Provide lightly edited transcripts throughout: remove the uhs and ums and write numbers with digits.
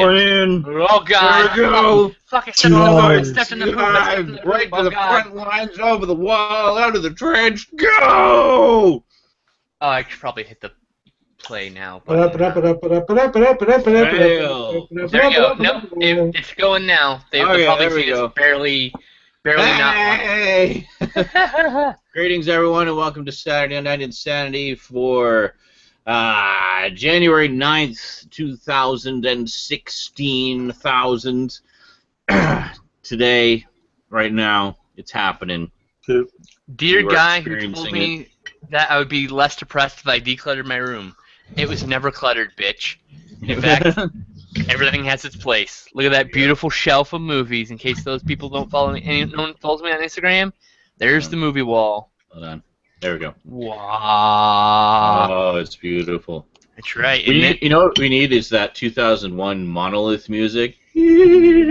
going in. Oh God! Here we go. Fucking stepped in the poop. Stepped in the poop. Right to the front lines, over the wall, out of the trench. Go! Oh, I should probably hit the play now. There There you go. Nope, it's going now. They'll probably there we see go. us barely Hey! Greetings, everyone, and welcome to Saturday Night InSaNiTy for January 9th, 2016. Today, right now, it's happening. Dear guy who told me that I would be less depressed if I decluttered my room. It was never cluttered, bitch. In fact, everything has its place. Look at that beautiful shelf of movies. In case those people don't follow me, no one follows me on Instagram. There's the movie wall. Hold on. There we go. Wow. Oh, it's beautiful. That's right. You know what we need is that 2001 Monolith music. And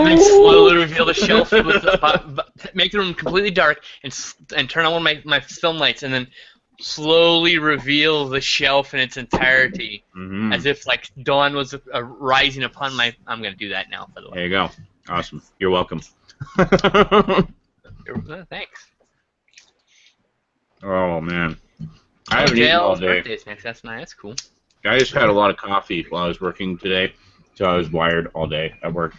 then slowly reveal the shelf, make the room completely dark, and turn on one of my film lights, and then slowly reveal the shelf in its entirety, as if like dawn was rising upon my. I'm gonna do that now, by the way. There you go. Awesome. You're welcome. Thanks. Oh man, I haven't eaten all day. Birthday's next. That's nice. That's cool. I just had a lot of coffee while I was working today, so I was wired all day at work.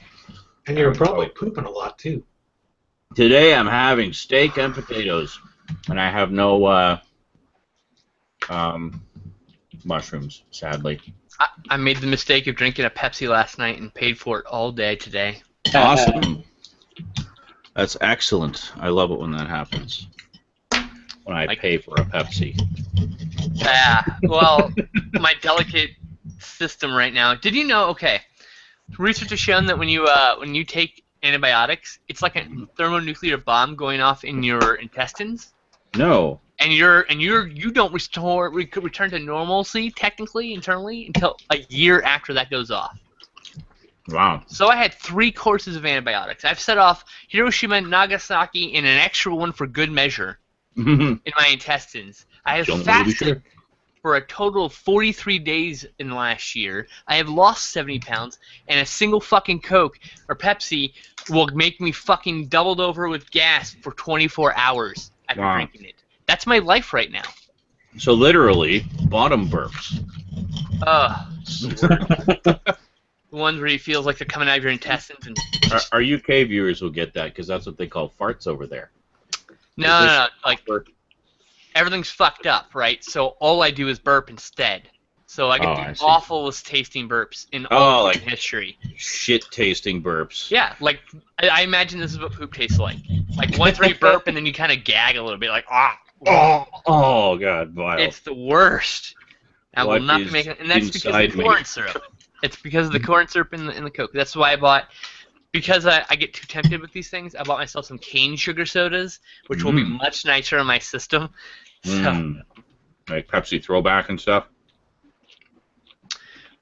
And you were probably pooping a lot too. Today I'm having steak and potatoes, and I have no mushrooms, sadly. I made the mistake of drinking a Pepsi last night and paid for it all day today. Awesome. That's excellent. I love it when that happens. When I pay for a Pepsi. Yeah. Well, my delicate system right now. Did you know? Okay. Research has shown that when you take antibiotics, it's like a thermonuclear bomb going off in your intestines. No. And you don't return to normalcy technically internally until a year after that goes off. Wow. So I had 3 courses of antibiotics. I've set off Hiroshima, Nagasaki, and an extra one for good measure in my intestines. I have fasted for a total of 43 days in the last year. I have lost 70 pounds, and a single fucking Coke or Pepsi will make me fucking doubled over with gas for 24 hours after drinking it. That's my life right now. So literally, bottom burps. The ones where you feel like they're coming out of your intestines. And Our UK viewers will get that because that's what they call farts over there. No. Like everything's fucked up, right? So all I do is burp instead. So I get the awfulest tasting burps in all of history. Shit tasting burps. Yeah, like I imagine this is what poop tastes like. Like once where you burp and then you kind of gag a little bit, like Oh God, vile. It's the worst. I will not be making, and that's because of the corn syrup. It's because of the corn syrup in the Coke. That's why I bought. Because I get too tempted with these things, I bought myself some cane sugar sodas, which will be much nicer on my system. So. Like Pepsi Throwback and stuff.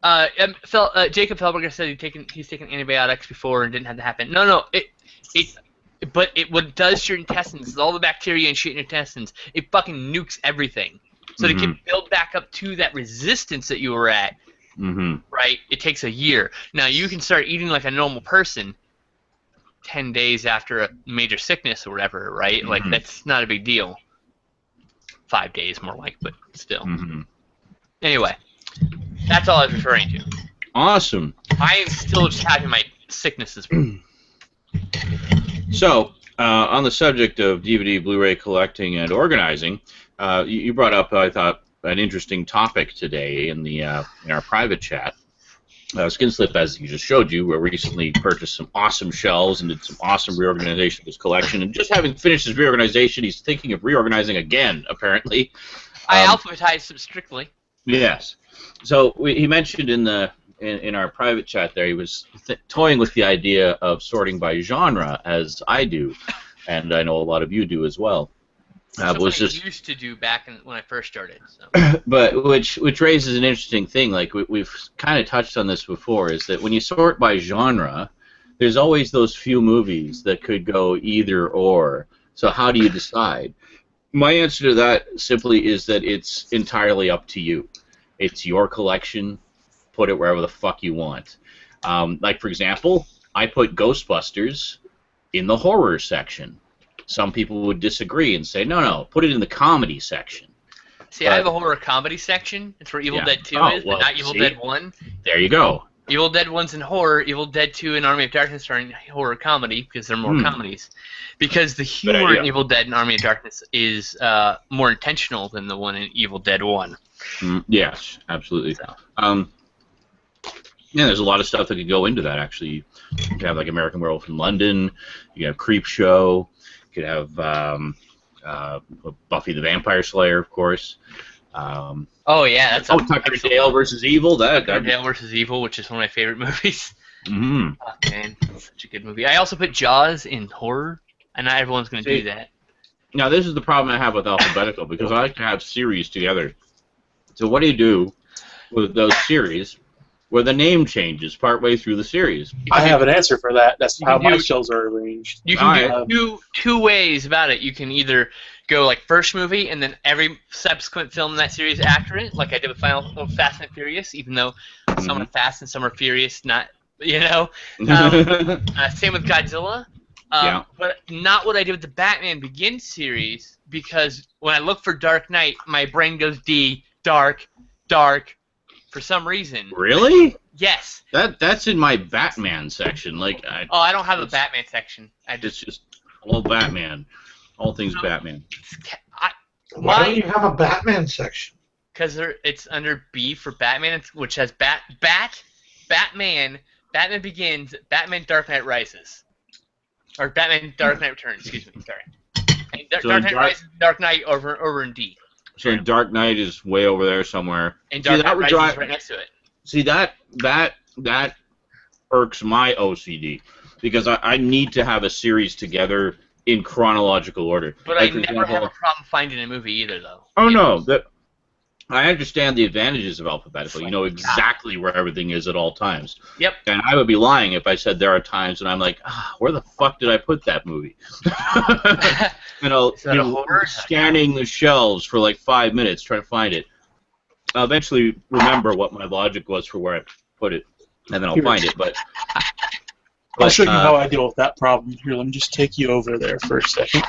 Jacob Felberger said he's taken antibiotics before and didn't have that happen. No, but what does to your intestines is all the bacteria and shit in your intestines. It fucking nukes everything. So to get build back up to that resistance that you were at. Right? It takes a year. Now, you can start eating like a normal person 10 days after a major sickness or whatever, right? Like, that's not a big deal. 5 days, more like, but still. Anyway, that's all I was referring to. Awesome. I am still just having my sicknesses. So, on the subject of DVD, Blu-ray collecting and organizing, you brought up, I thought, an interesting topic today in our private chat. Skinslip, as he just showed you, recently purchased some awesome shelves and did some awesome reorganization of his collection. And just having finished his reorganization, he's thinking of reorganizing again, apparently. I alphabetized them strictly. Yes. So he mentioned in our private chat there, he was toying with the idea of sorting by genre, as I do, and I know a lot of you do as well. Was just used to do back when I first started. So. But which raises an interesting thing. Like we've kind of touched on this before, is that when you sort by genre, there's always those few movies that could go either or. So how do you decide? My answer to that simply is that it's entirely up to you. It's your collection. put it wherever the fuck you want. Like, for example, I put Ghostbusters in the horror section. Some people would disagree and say, no, put it in the comedy section. See, I have a horror comedy section. It's where Evil Dead 2 is, well, but not Evil Dead 1. There you go. Evil Dead 1's in horror, Evil Dead 2 and Army of Darkness are in horror comedy, because they're more comedies. Because the humor in Evil Dead and Army of Darkness is more intentional than the one in Evil Dead 1. Yes, absolutely. So. Yeah, there's a lot of stuff that could go into that, actually. You could have, like, American Werewolf in London. You could have Creep Show. You could have Buffy the Vampire Slayer, of course. Oh, yeah. That's Tucker and Dale versus Evil. Tucker and Dale versus Evil, which is one of my favorite movies. Mm-hmm. Oh, man, that's such a good movie. I also put Jaws in horror, and not everyone's going to do that. Now, this is the problem I have with alphabetical, because I like to have series together. So what do you do with those series where the name changes partway through the series? I have an answer for that. That's how my shelves are arranged. You can do two ways about it. You can either go like first movie and then every subsequent film in that series after it, like I did with Fast and Furious, even though some are fast and some are furious, not, you know. Same with Godzilla. But not what I did with the Batman Begins series, because when I look for Dark Knight, my brain goes dark, for some reason. Really? Yes. That's in my Batman section. Like, I don't have a Batman section. It's just all Batman. All things Batman. Why don't you have a Batman section? Because it's under B for Batman, which has Batman Begins, Batman Dark Knight Rises. Or Batman Dark Knight Returns, excuse me, sorry. And Dark Knight Rises, Dark Knight over in D. So Dark Knight is way over there somewhere. And Dark Knight Rises is right next to it. See, that irks my OCD, because I need to have a series together in chronological order. But like, I never have a problem finding a movie either, though. Oh, no. I understand the advantages of alphabetical. You know exactly where everything is at all times. Yep. And I would be lying if I said there are times when I'm like, where the fuck did I put that movie? Scanning the shelves for like 5 minutes trying to find it. I'll eventually remember what my logic was for where I put it, and then I'll find it. But I'll show you how I deal with that problem. Here, let me just take you over there for a second.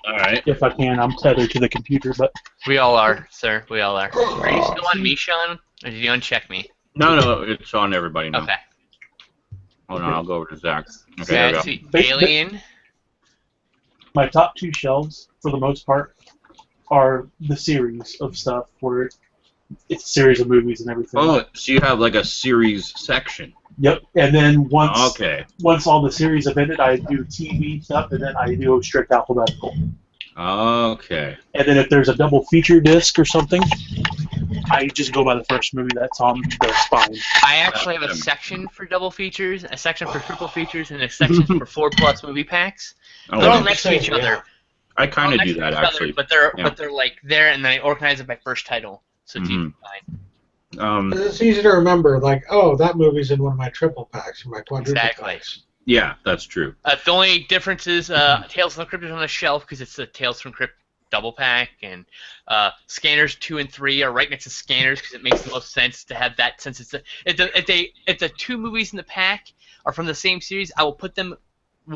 All right. If I can, I'm tethered to the computer, but... We all are, sir. We all are. Are you still on me, Sean? Or did you uncheck me? No, it's on everybody now. Okay. Hold on, I'll go over to Zach. Okay, there we go. Alien. My top two shelves, for the most part, are the series of stuff where it's a series of movies and everything. Oh, so you have like a series section. Yep, and then once all the series have ended, I do TV stuff, and then I do strict alphabetical. Okay. And then if there's a double feature disc or something, I just go by the first movie that's on the spine. I actually have a section for double features, a section for triple features, and a section for 4+ movie packs. They're all next to each other. I kind of do that actually. But they're like there, and then I organize it by first title, so it's easy to find. It's easy to remember, like, oh, that movie's in one of my triple packs or my quadruple packs. Yeah, that's true. The only difference is Tales from the Crypt is on the shelf because it's a Tales from Crypt double pack, and Scanners 2 and 3 are right next to Scanners because it makes the most sense to have that, since if the two movies in the pack are from the same series, I will put them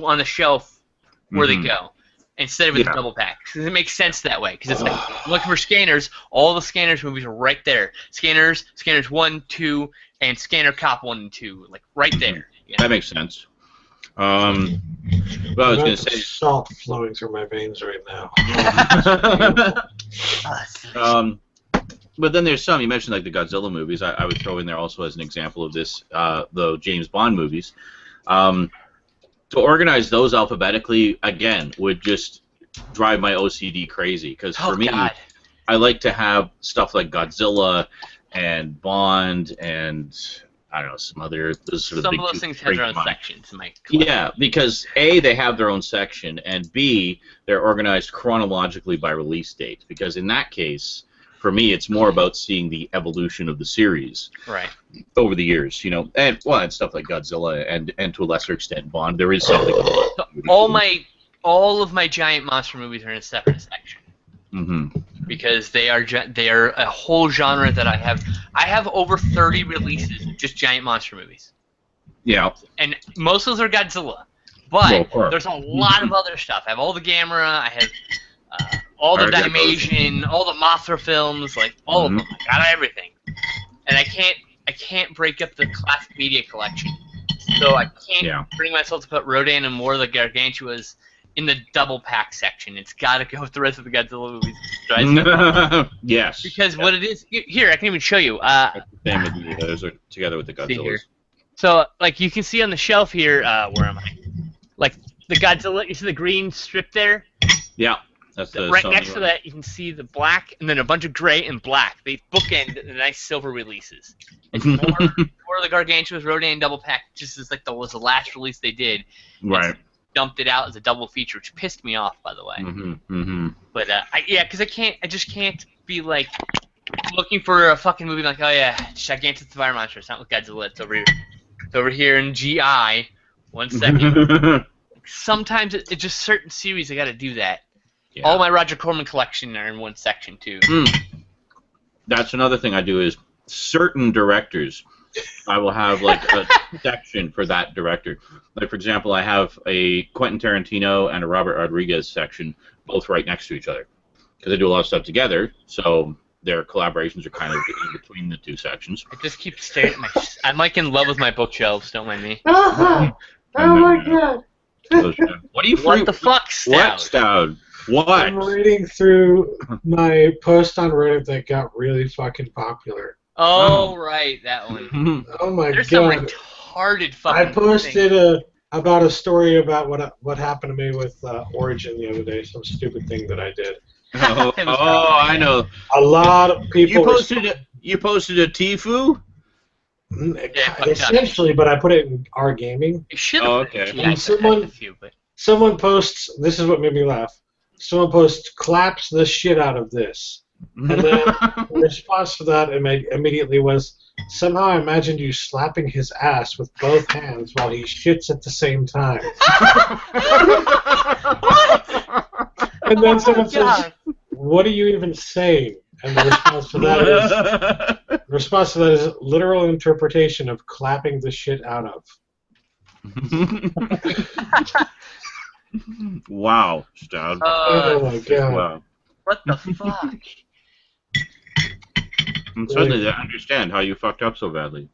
on the shelf where they go, instead of in the double pack. Because it makes sense that way. Because it's like, I'm looking for Scanners, all the Scanners movies are right there. Scanners 1, 2, and Scanner Cop 1 and 2, like right there. You know? That makes sense. Well, I was going to say, salt flowing through my veins right now. But then there's some, you mentioned like the Godzilla movies. I would throw in there also as an example of this, the James Bond movies. To organize those alphabetically, again, would just drive my OCD crazy. Because for me, I like to have stuff like Godzilla and Bond and, I don't know, some other... Some of those things have their own sections. Yeah, because A, they have their own section, and B, they're organized chronologically by release date. Because in that case, for me, it's more about seeing the evolution of the series over the years, you know, and stuff like Godzilla and to a lesser extent Bond. There is something. All of my giant monster movies are in a separate section. because they are a whole genre that I have. I have over 30 releases of just giant monster movies. Yeah. And most of those are Godzilla. But Well, there's a lot of other stuff. I have all the Gamera, I have all the Daimation, all the Mothra films, like all of them. I got everything. And I can't break up the classic media collection. So I can't bring myself to put Rodan and War of the Gargantuas in the double pack section. It's got to go with the rest of the Godzilla movies. Yes. Because what it is, here, I can even show you. Same with you. Those are together with the Godzillas. So, like, you can see on the shelf here, where am I? Like, the Godzilla, you see the green strip there? Yeah. That's the right Sony next to one. that, you can see the black, and then a bunch of gray and black. They bookend the nice silver releases. It's more of the Gargantua's Rodan double pack, just as like was the last release they did. Right. Dumped it out as a double feature, which pissed me off, by the way. But because I just can't be like looking for a fucking movie like, oh yeah, Gigantic Fire Monster. It's not with Godzilla. It's over here in GI. 1 second. Sometimes it's just certain series I got to do that. Yeah. All my Roger Corman collection are in one section too. That's another thing I do is certain directors. I will have like a section for that director. Like for example, I have a Quentin Tarantino and a Robert Rodriguez section, both right next to each other, because they do a lot of stuff together. So their collaborations are kind of in between the two sections. I just keep staring at my. I'm like in love with my bookshelves. Don't mind me. Oh my god! What are you? What the fuck, Stout? What, Stout? What? I'm reading through my post on Reddit that got really fucking popular. Oh, right, that one. Oh my There's god! Some retarded fucking. I posted about a story about what happened to me with Origin the other day. Some stupid thing that I did. I know. A lot of people. You posted a Tfue? Essentially, but I put it in our gaming. You should. Okay. And someone posts. This is what made me laugh. Someone posts claps the shit out of this, and then the response to that immediately was, somehow I imagined you slapping his ass with both hands while he shits at the same time. And then someone says, what are you even saying? And the response to that is literal interpretation of clapping the shit out of. Wow, Stout. Oh my god. Wow. What the fuck? I'm suddenly to understand how you fucked up so badly.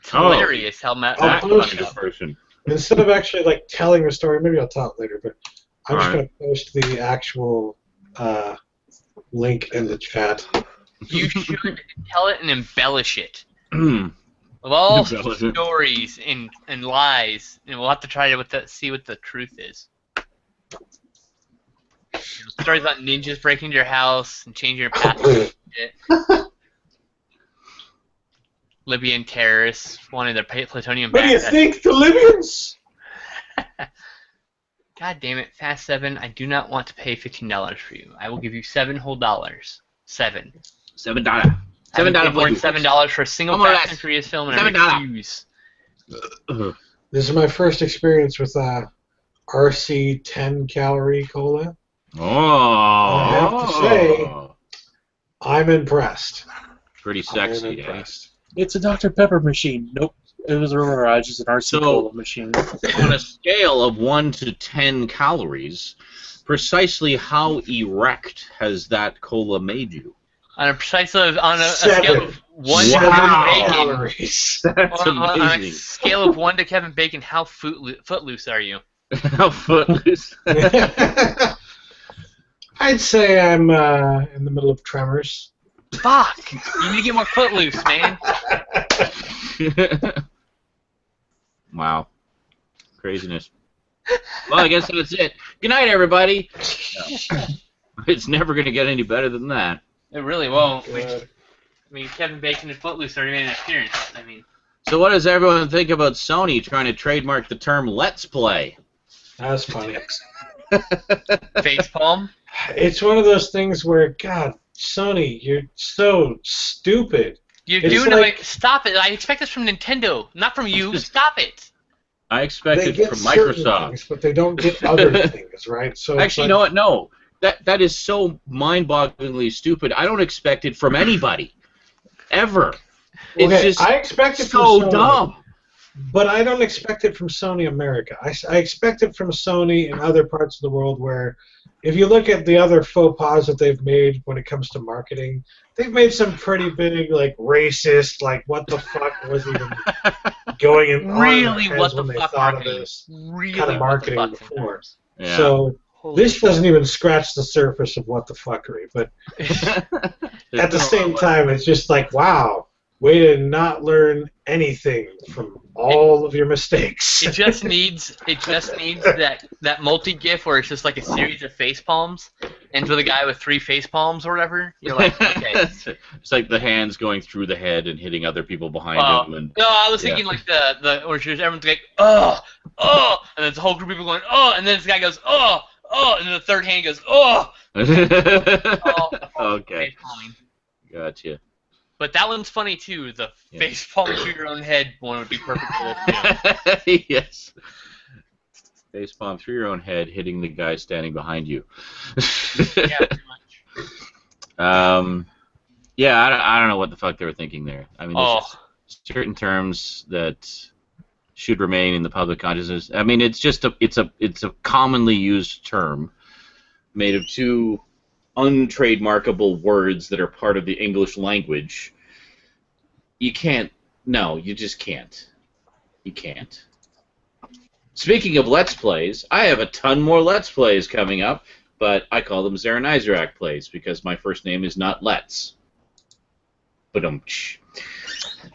It's hilarious how Matt fucked up. Person. Instead of actually like telling the story, maybe I'll tell it later, but I'm just going to post the actual link in the chat. You should tell it and embellish it. Of all stories and lies, and we'll have to try to see what the truth is. Stories about ninjas breaking into your house and changing your password and shit. Libyan terrorists wanting their plutonium back. What do you think, the Libyans? God damn it, Fast 7, I do not want to pay $15 for you. I will give you $7 whole dollars. $7. $7. $7 for a single Fast and Furious film, and I refuse. This is my first experience with RC 10 calorie cola. Oh. I have to say, I'm impressed. Pretty sexy, eh? It's a Dr. Pepper machine. Nope. It was a Mirage. It's an RC cola machine. On a scale of 1 to 10 calories, precisely how erect has that cola made you? On a scale of 1 to Kevin Bacon. That's amazing. On a scale of 1 to Kevin Bacon, how footloose are you? How footloose? I'd say I'm in the middle of Tremors. Fuck! You need to get more footloose, man. Wow. Craziness. Well, I guess that's it. Good night, everybody. No. It's never going to get any better than that. It really won't. I mean, Kevin Bacon and Footloose already made an appearance. I mean. So what does everyone think about Sony trying to trademark the term "Let's Play"? That's funny. Facepalm? It's one of those things where, God, Sony, you're so stupid. You're doing it. Stop it. I expect this from Nintendo, not from you. Stop it. I expect it from Microsoft. Things, but they don't get other things, right? So actually, you know what? No. that is so mind-bogglingly stupid. I don't expect it from anybody, ever. It's Okay, just I expect it from so Sony, dumb. but I don't expect it from Sony America. I expect it from Sony in other parts of the world where, if you look at the other faux pas that they've made when it comes to marketing, they've made some pretty big, like, racist, like, what the fuck was even going in on in their Really, heads what the when they fuck thought of marketing? this Really, kind of what the marketing fuck before. sometimes. Yeah. So Holy this shit. doesn't even scratch the surface of what the fuckery. But at the same time, it's just like, wow, way to not learn anything from all of your mistakes. It just needs that multi-gif where it's just like a series of face palms, and for the guy with 3 face palms or whatever, you're like, okay. It's like the hands going through the head and hitting other people behind him. And No, I was thinking like the where everyone's like, oh, and then it's a whole group of people going, oh, and then this guy goes, oh, and then the third hand goes, oh. Okay. Face palming. Gotcha. But that one's funny too. The face palm through your own head one would be perfect for this too. Yes. Face palm through your own head, hitting the guy standing behind you. Yeah, pretty much. Yeah, I don't know what the fuck they were thinking there. I mean, there's just certain terms that should remain in the public consciousness. I mean, it's a commonly used term made of 2 untrademarkable words that are part of the English language. You can't. No, you just can't. You can't. Speaking of Let's Plays, I have a ton more Let's Plays coming up, but I call them Zaranizarak Plays because my first name is not Let's. Ba-dum-tsh.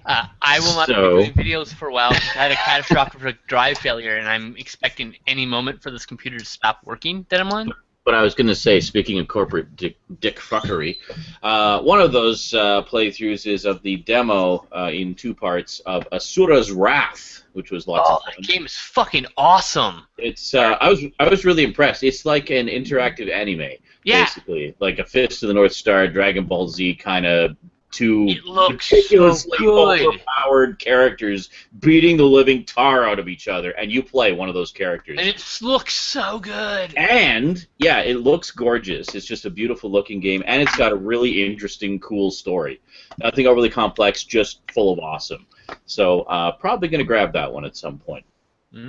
I will not be doing videos for a while because I had a catastrophic drive failure, and I'm expecting any moment for this computer to stop working that I'm on. But I was going to say, speaking of corporate dick fuckery, one of those playthroughs is of the demo in 2 parts of Asura's Wrath, which was lots of fun. That game is fucking awesome. It's I was really impressed. It's like an interactive anime, basically, like a Fist of the North Star, Dragon Ball Z kind of 2 ridiculously overpowered characters beating the living tar out of each other, and you play one of those characters. And it looks so good. And, yeah, it looks gorgeous. It's just a beautiful looking game, and it's got a really interesting, cool story. Nothing overly complex, just full of awesome. So, probably going to grab that one at some point.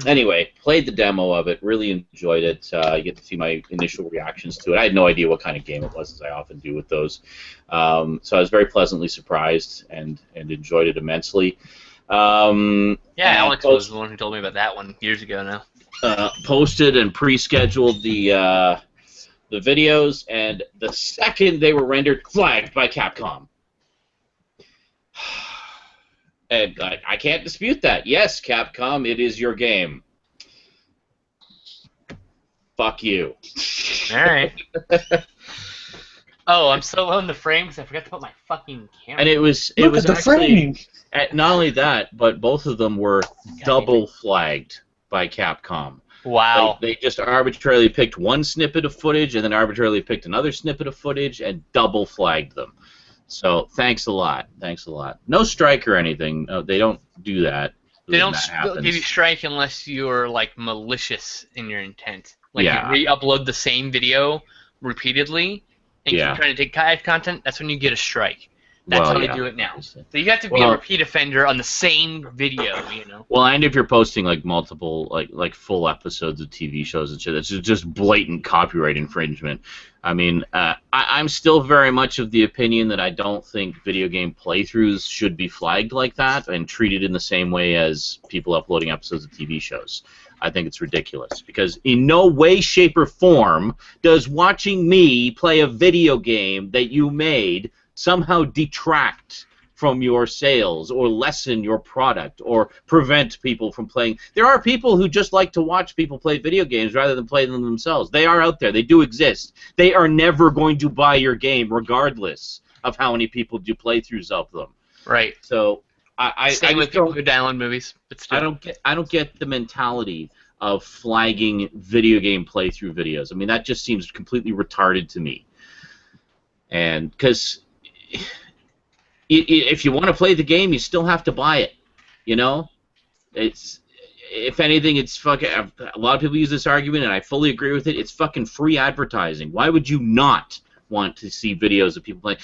Anyway, played the demo of it, really enjoyed it. You get to see my initial reactions to it. I had no idea what kind of game it was, as I often do with those. So I was very pleasantly surprised and enjoyed it immensely. Alex was the one who told me about that one years ago now. Posted and pre-scheduled the videos, and the second they were rendered, flagged by Capcom. And I can't dispute that. Yes, Capcom, it is your game. Fuck you. All right. Oh, I'm so low in the frame because I forgot to put my fucking camera. And it was actually not only that, but both of them were double flagged by Capcom. Wow. They just arbitrarily picked one snippet of footage and then arbitrarily picked another snippet of footage and double flagged them. So thanks a lot. Thanks a lot. No strike or anything. They don't do that. They don't give you strike unless you're like malicious in your intent. Like you re-upload the same video repeatedly and keep trying to take content. That's when you get a strike. That's how they do it now. So you have to be a repeat offender on the same video, you know. Well, and if you're posting like multiple, like full episodes of TV shows and shit, it's just blatant copyright infringement. I mean, I'm still very much of the opinion that I don't think video game playthroughs should be flagged like that and treated in the same way as people uploading episodes of TV shows. I think it's ridiculous because in no way, shape, or form does watching me play a video game that you made somehow detract from your sales or lessen your product or prevent people from playing. There are people who just like to watch people play video games rather than play them themselves. They are out there. They do exist. They are never going to buy your game regardless of how many people do playthroughs of them. Right. So Same with people who download movies. But still. I don't get the mentality of flagging video game playthrough videos. I mean, that just seems completely retarded to me. And because if you want to play the game, you still have to buy it. You know, if anything, it's fucking. A lot of people use this argument, and I fully agree with it. It's fucking free advertising. Why would you not want to see videos of people playing?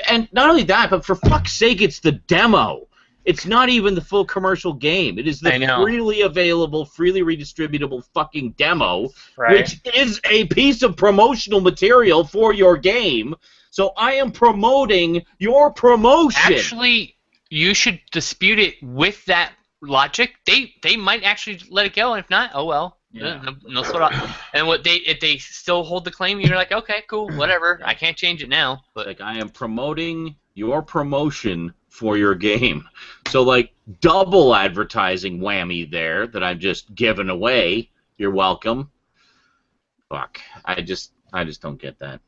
And not only that, but for fuck's sake, it's the demo. It's not even the full commercial game. It is the freely available, freely redistributable fucking demo, which is a piece of promotional material for your game. So I am promoting your promotion. Actually, you should dispute it with that logic. They might actually let it go, and if not, oh well. Yeah. No sort of. And if they still hold the claim, you're like, okay, cool, whatever. I can't change it now. But like, I am promoting your promotion for your game. So like, double advertising whammy there that I'm just giving away. You're welcome. Fuck. I just don't get that.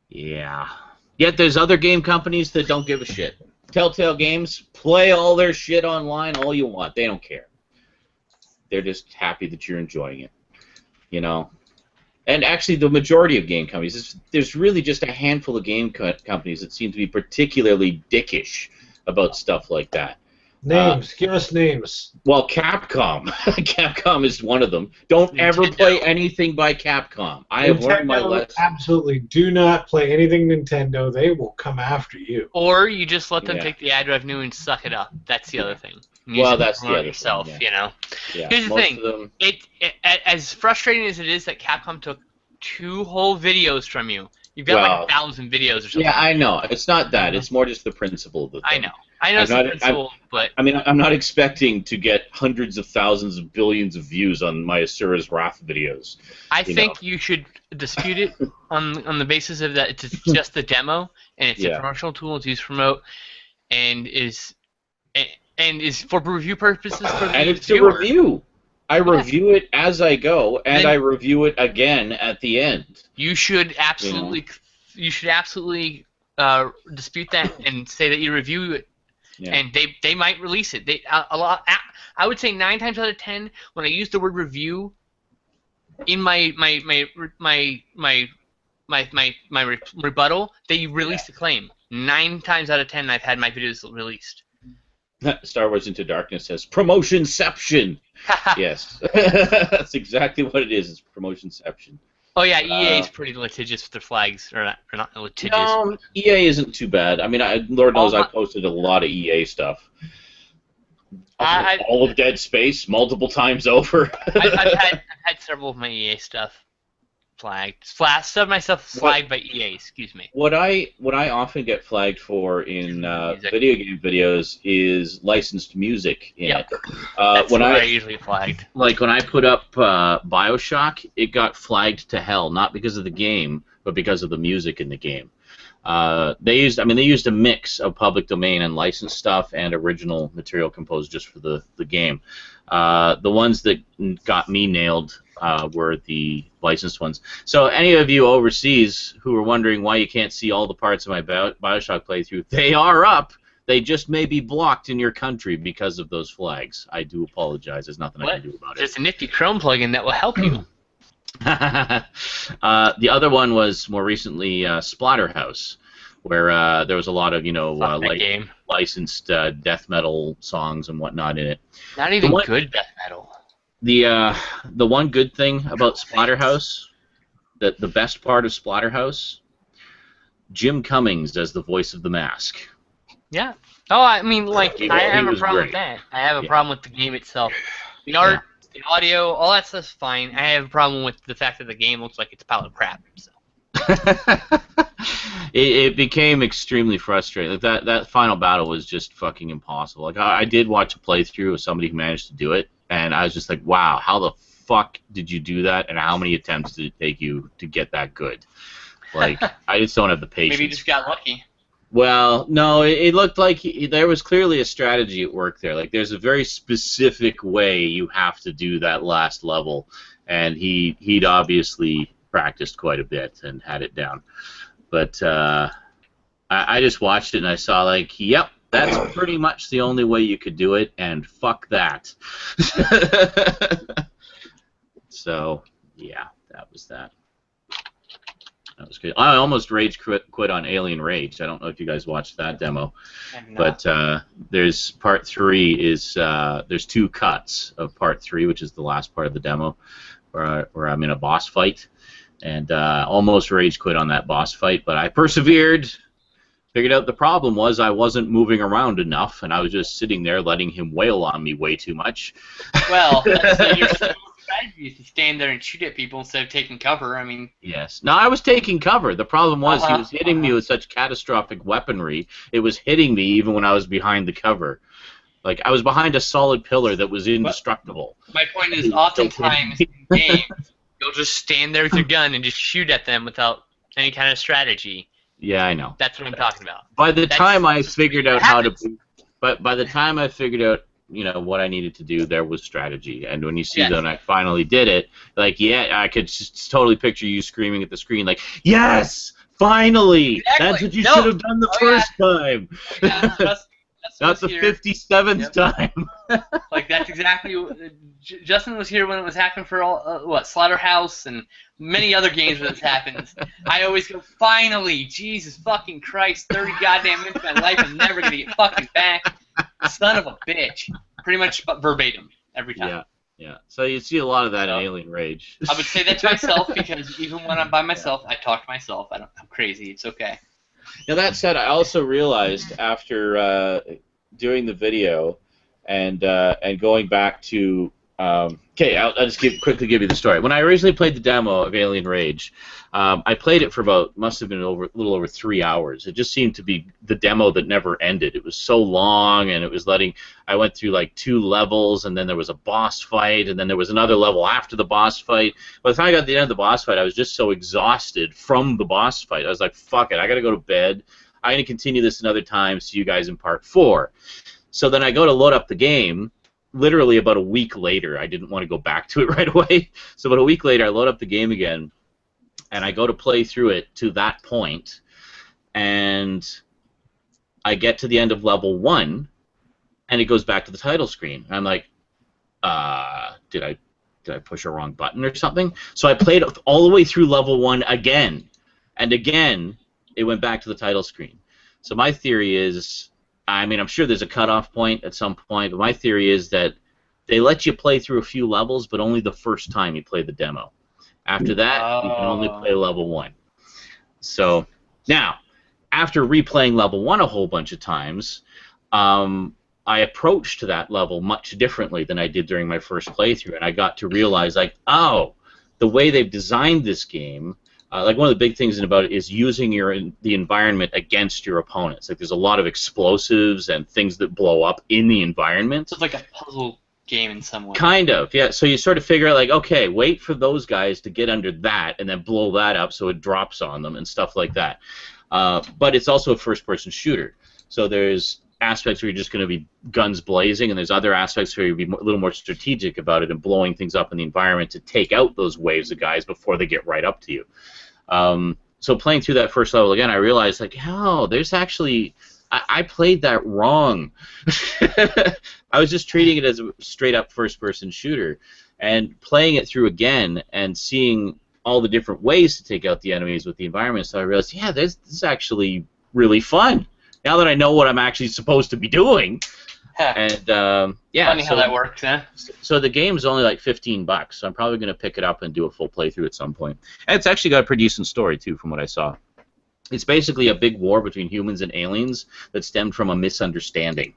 Yeah. Yet there's other game companies that don't give a shit. Telltale Games, play all their shit online all you want. They don't care. They're just happy that you're enjoying it. You know? And actually, the majority of game companies, there's really just a handful of game companies that seem to be particularly dickish about stuff like that. Names. Give us names. Well, Capcom. Capcom is one of them. Don't ever play anything by Capcom. I have learned my lesson. Absolutely. Do not play anything Nintendo. They will come after you. Or you just let them take the ad revenue and suck it up. That's the other thing. Well, that's the other yourself, thing. You know. Yeah, here's the thing. As frustrating as it is that Capcom took 2 whole videos from you. You've got like 1,000 videos or something. Yeah, I know. It's not that. It's more just the principle of the thing. I know it's the principle, but... I mean, I'm not expecting to get hundreds of thousands of billions of views on my Asura's Wrath videos. I think you should dispute it on the basis of that it's just the demo, and it's a promotional tool it's used to promote, and is for review purposes for the And it's viewer. a review. I review it as I go, and I review it again at the end. You should absolutely, dispute that and say that you review it, and they might release it. I would say 9 times out of 10 when I use the word review in my rebuttal, they release the claim. 9 times out of 10 I've had my videos released. Star Wars Into Darkness says promotionception. Yes, that's exactly what it is. It's promotionception. Oh yeah, EA is pretty litigious with their flags, or not litigious. No, EA isn't too bad. I mean, Lord knows I posted a lot of EA stuff. All of Dead Space multiple times over. I've had several of my EA stuff flagged. Some of my stuff flagged by EA. Excuse me. What I often get flagged for in video game videos is licensed music in it. That's what I usually flagged. Like when I put up BioShock, it got flagged to hell, not because of the game, but because of the music in the game. They used a mix of public domain and licensed stuff and original material composed just for the game. The ones that got me nailed were the licensed ones. So any of you overseas who are wondering why you can't see all the parts of my BioShock playthrough, they are up. They just may be blocked in your country because of those flags. I do apologize. There's nothing I can do about it. There's a nifty Chrome plugin that will help you. The other one was more recently Splatterhouse, where there was a lot of licensed death metal songs and whatnot in it. Not even good death metal. The one good thing about Splatterhouse, the best part of Splatterhouse, Jim Cummings as the voice of the Mask. Yeah. Oh, I mean, I have a problem with that. I have a problem with the game itself. The art, the audio, all that stuff's fine. I have a problem with the fact that the game looks like it's a pile of crap. So. It became extremely frustrating. That final battle was just fucking impossible. Like I did watch a playthrough of somebody who managed to do it, and I was just like, wow, how the fuck did you do that? And how many attempts did it take you to get that good? Like I just don't have the patience. Maybe you just got lucky. Well, no, it looked like there was clearly a strategy at work there. Like, there's a very specific way you have to do that last level, and he'd obviously practiced quite a bit and had it down. But I just watched it and I saw, like, yep, that's pretty much the only way you could do it, and fuck that. So, yeah, that was that. That was good. I almost rage quit on Alien Rage. I don't know if you guys watched that demo, but there's part 3 is there's 2 cuts of part 3, which is the last part of the demo, where I'm in a boss fight, and almost rage quit on that boss fight, but I persevered. Figured out the problem was I wasn't moving around enough, and I was just sitting there letting him wail on me way too much. Well, that's your strategy is to stand there and shoot at people instead of taking cover. I mean, yes. No, I was taking cover. The problem was he was hitting me with such catastrophic weaponry. It was hitting me even when I was behind the cover. Like, I was behind a solid pillar that was indestructible. My point is, oftentimes in games, you'll just stand there with your gun and just shoot at them without any kind of strategy. Yeah, I know. That's what I'm talking about. By the time I figured out how to, but by the time I figured out, you know, what I needed to do, there was strategy. And when you see that I finally did it, like, yeah, I could just totally picture you screaming at the screen, like, yes, finally, exactly. That's what you should have done the first time. Yeah, Not the 57th time. Like, that's exactly what, Justin was here when it was happening for all Slaughterhouse and many other games where this happens. I always go, finally, Jesus fucking Christ, 30 goddamn minutes of my life, I'm never gonna get fucking back. Son of a bitch. Pretty much verbatim every time. Yeah, yeah. So you see a lot of that in Alien Rage. I would say that to myself because even when I'm by myself, I talk to myself. I'm crazy. It's okay. Now, that said, I also realized after doing the video and going back to okay, I'll just quickly give you the story. When I originally played the demo of Alien Rage, I played it for must have been a little over 3 hours. It just seemed to be the demo that never ended. It was so long, and it was I went through like 2 levels, and then there was a boss fight, and then there was another level after the boss fight. By the time I got to the end of the boss fight, I was just so exhausted from the boss fight. I was like, fuck it, I gotta go to bed. I'm gonna continue this another time, see you guys in part 4. So then I go to load up the game. Literally about a week later, I didn't want to go back to it right away. So about a week later, I load up the game again, and I go to play through it to that point, and I get to the end of level 1, and it goes back to the title screen. And I'm like, did I push a wrong button or something? So I played all the way through level 1 again, and again, it went back to the title screen. So my theory is, I mean, I'm sure there's a cutoff point at some point, but my theory is that they let you play through a few levels, but only the first time you play the demo. After that, you can only play level 1. So now, after replaying level 1 a whole bunch of times, I approached that level much differently than I did during my first playthrough, and I got to realize, like, oh, the way they've designed this game. Like, one of the big things about it is using the environment against your opponents. Like, there's a lot of explosives and things that blow up in the environment. So it's like a puzzle game in some way. Kind of, yeah. So you sort of figure out, like, okay, wait for those guys to get under that and then blow that up so it drops on them and stuff like that. But it's also a first-person shooter. So there's aspects where you're just going to be guns blazing, and there's other aspects where you'll be a little more strategic about it and blowing things up in the environment to take out those waves of guys before they get right up to you. So playing through that first level again, I realized, like, oh, there's actually... I played that wrong. I was just treating it as a straight-up first-person shooter. And playing it through again and seeing all the different ways to take out the enemies with the environment, so I realized, yeah, this is actually really fun. Now that I know what I'm actually supposed to be doing. And, yeah. Funny how that works, huh? So the game's only like $15, so I'm probably going to pick it up and do a full playthrough at some point. And it's actually got a pretty decent story, too, from what I saw. It's basically a big war between humans and aliens that stemmed from a misunderstanding.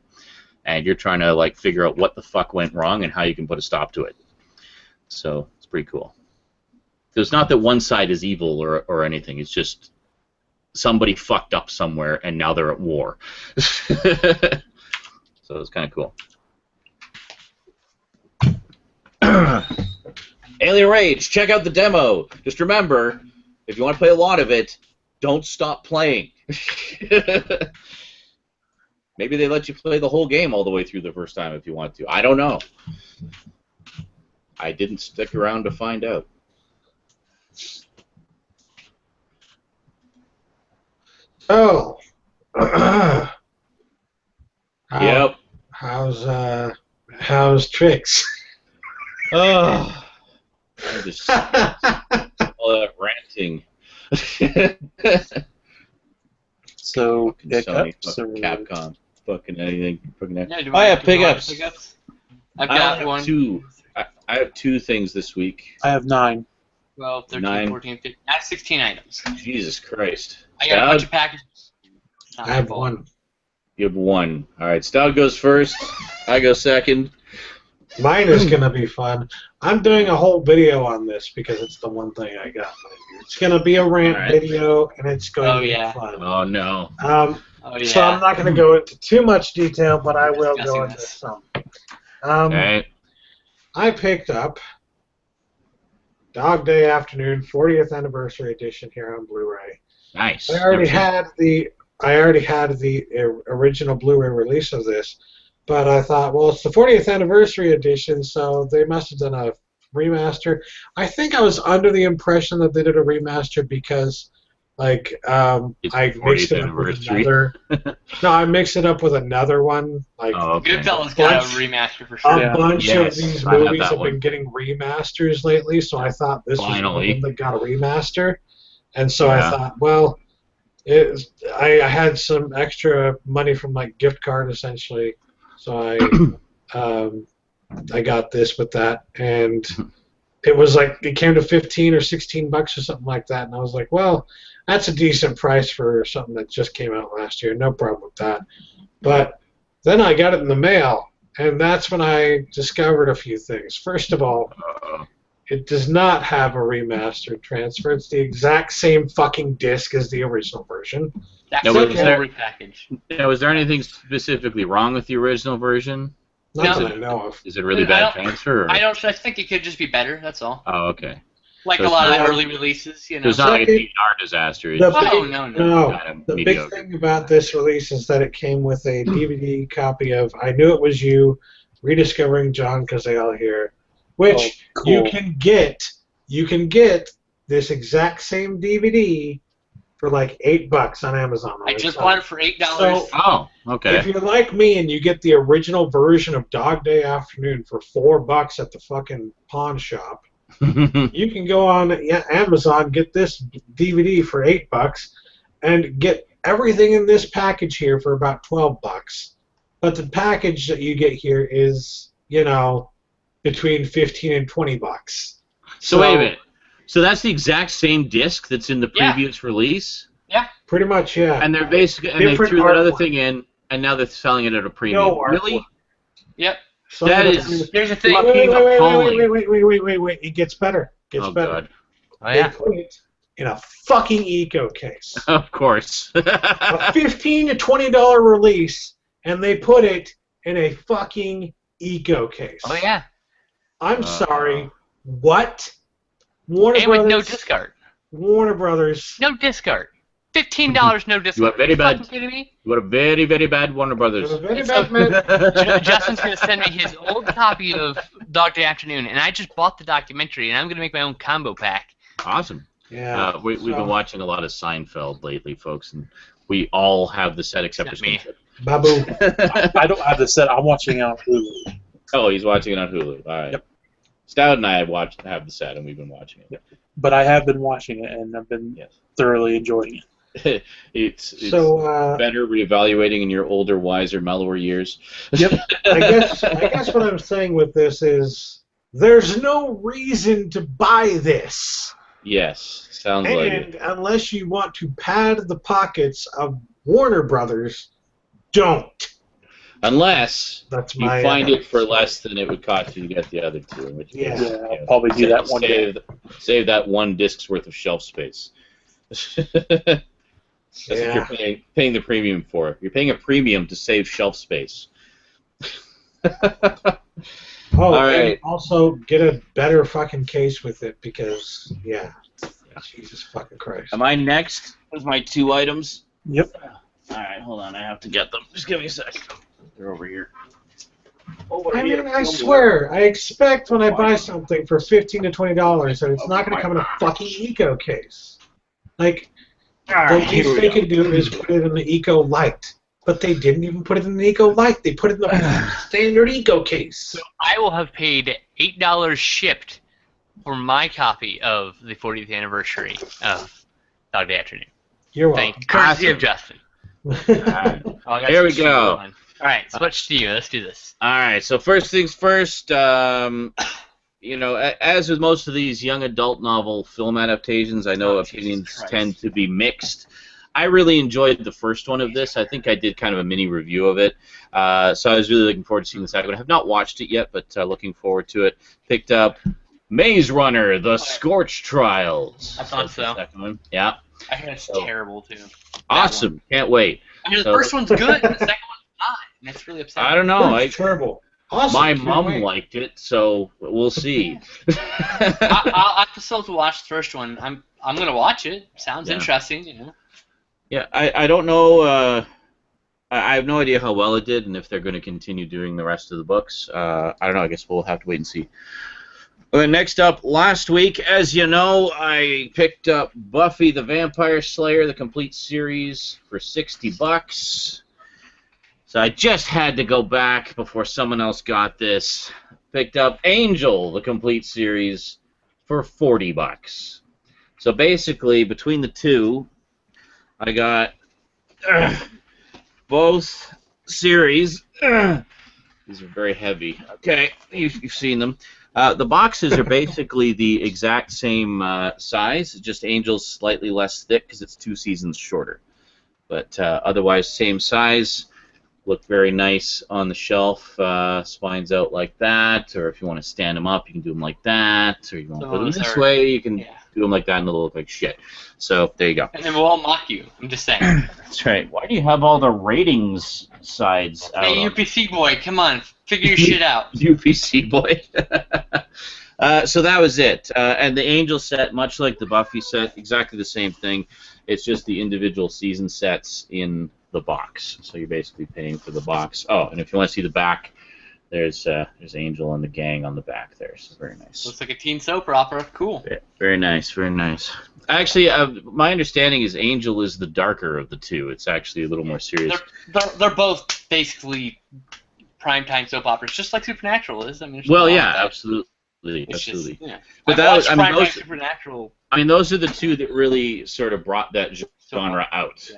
And you're trying to, like, figure out what the fuck went wrong and how you can put a stop to it. So it's pretty cool. So it's not that one side is evil or anything. It's just somebody fucked up somewhere and now they're at war. So it's kind of cool. Alien Rage, check out the demo. Just remember, if you want to play a lot of it, don't stop playing. Maybe they let you play the whole game all the way through the first time if you want to. I don't know. I didn't stick around to find out. Oh. Yep. How's Tricks? Oh. I just all that ranting. So Sony, pickups fucking or Capcom, fucking anything. Fucking Yeah, do I have do you want pickups. I've I got have one. two. I have two things this week. I have 9. 12, 13, 9. 14, 15. I have 16 items. Jesus Christ. I got a bunch Stout, of packages. Not I my have fault. one. you have one. All right, Stout goes first. I go second. Mine is gonna be fun. I'm doing a whole video on this because it's the one thing I got. It's gonna be a rant Alright. video, and it's going Oh, to be yeah. fun. Oh no. Oh, yeah. So I'm not going to go into too much detail, but I will Discussing go into this. some. Okay. I picked up Dog Day Afternoon 40th Anniversary Edition here on Blu-ray. Nice. I already Never seen had the original Blu-ray release of this, but I thought, well, it's the 40th Anniversary Edition, so they must have done a remaster. I think I was under the impression that they did a remaster because, like, It's I the mixed 40th it up with anniversary. another. No, I mixed it up with another one. Like, Oh, okay. Goodfellas got a Bunch- remaster for a sure. Yeah. bunch Yes, of these I have movies that have one. been getting remasters lately, so I thought this was one Finally. of them that got a remaster. And so I Yeah. thought, well, I had some extra money from my gift card, essentially, so I got this with that, and it was like it came to 15 or 16 bucks or something like that, and I was like, well, that's a decent price for something that just came out last year. No problem with that. But then I got it in the mail, and that's when I discovered a few things. First of all, it does not have a remastered transfer. It's the exact same fucking disc as the original version. That's Now, a was there- full repackage. Now, was there anything specifically wrong with the original version? Not No. that I know of. Is it really I bad don't- transfer? Or? I think it could just be better, that's all. Oh, okay. Like So a it's lot of the not- early releases, you know. It's not like a Second- DVR disaster. It's The just Oh, big- no. kind of The big mediocre. thing about this release is that it came with a DVD copy of I Knew It Was You, Rediscovering John Cazale here, which Oh, cool. you can get this exact same DVD for like $8 on Amazon. I just bought it for $8. So, Oh, okay. if you're like me and you get the original version of Dog Day Afternoon for $4 at the fucking pawn shop, you can go on Amazon, get this DVD for $8, and get everything in this package here for about $12. But the package that you get here is, between $15 and $20. So wait a minute. So that's the exact same disc that's in the Yeah. previous release, Pretty much, yeah. and they're basically they Different threw that other artwork. thing in, and now they're selling it at a premium. No artwork. Really? Yep. So That I'm is Here's the thing. fucking appalling. wait. It gets better. Oh better. god. Oh, They yeah. put it in a fucking eco case. Of course. A $15 to $20 release, and they put it in a fucking eco case. Oh, yeah. I'm sorry. What? Warner And with Brothers. no discard. Warner Brothers. No discard. $15, no discard. You are very Are you bad. fucking kidding me? You are very, very bad, Warner Brothers. It was very It's bad, man. Justin's going to send me his old copy of Dog Day Afternoon, and I just bought the documentary, and I'm going to make my own combo pack. Awesome. Yeah. We've been watching a lot of Seinfeld lately, folks, and we all have the set except Not for me. Skinship. Babu. I don't have the set. I'm watching it on Hulu. Oh, he's watching it on Hulu. All right. Yep. Stout and I have the set, and we've been watching it. But I have been watching it, and I've been Yes. thoroughly enjoying it. It's So, better reevaluating in your older, wiser, mellower years. I guess what I'm saying with this is there's no reason to buy this. Yes, sounds like it. And unless you want to pad the pockets of Warner Brothers, don't. Unless That's you my find it for less than it would cost you to get the other two. In which Yeah. case, Yeah, I'll probably do that one day. Save that one disc's worth of shelf space. That's Yeah. what you're paying the premium for. You're paying a premium to save shelf space. Oh, All and right. also get a better fucking case with it because, yeah. Jesus fucking Christ. Am I next with my two items? Yep. All right, hold on. I have to get them. Just give me a second. They're over here. I mean, I swear, I expect when I buy something for $15 to $20 that it's not going to come in a fucking eco case. Like, the least they could do is put it in the Eco Light. But they didn't even put it in the Eco Light. They put it in the standard Eco case. So I will have paid $8 shipped for my copy of the 40th anniversary of Dog Day Afternoon. You're welcome. Courtesy of Justin. Here we go. All right, switch to you. Let's do this. All right, so first things first, you know, as with most of these young adult novel film adaptations, I know opinions tend to be mixed. I really enjoyed the first one of this. I think I did kind of a mini review of it. So I was really looking forward to seeing the second one. I have not watched it yet, but looking forward to it. Picked up Maze Runner, The Scorch Trials. I thought so. The second one. Yeah. I heard it's terrible, too. Awesome. Can't wait. I mean, the first one's good, and the second one's not. And that's really upsetting. I don't know. It's terrible. Awesome. My mom liked it, so we'll see. I'll have to still to watch the first one. I'm gonna watch it. Sounds interesting, you know. Yeah, I don't know. I have no idea how well it did, and if they're going to continue doing the rest of the books. I don't know. I guess we'll have to wait and see. Next up, last week, as you know, I picked up Buffy the Vampire Slayer, the complete series, for $60. So I just had to go back before someone else got this. Picked up Angel, the complete series, for $40. So basically, between the two, I got both series. These are very heavy. Okay, you've seen them. The boxes are basically the exact same size, just Angel's slightly less thick because it's 2 seasons shorter. But otherwise, same size. Look very nice on the shelf. Spines out like that, or if you want to stand them up, you can do them like that, or you want to put them this way, you can do them like that, and they'll look like shit. So there you go. And then we'll all mock you. I'm just saying. That's right. Why do you have all the ratings sides out? Hey, UPC boy, come on, figure your shit out. UPC boy. So that was it. And the Angel set, much like the Buffy set, exactly the same thing. It's just the individual season sets in the box. So you're basically paying for the box. Oh, and if you want to see the back, there's Angel and the gang on the back there. So very nice. Looks like a teen soap opera. Cool. Very nice. Very nice. Actually, my understanding is Angel is the darker of the two. It's actually a little more serious. They're both basically primetime soap operas, just like Supernatural is. I mean, absolutely. Just, yeah. But that was, those Supernatural. I mean, those are the two that really sort of brought that genre out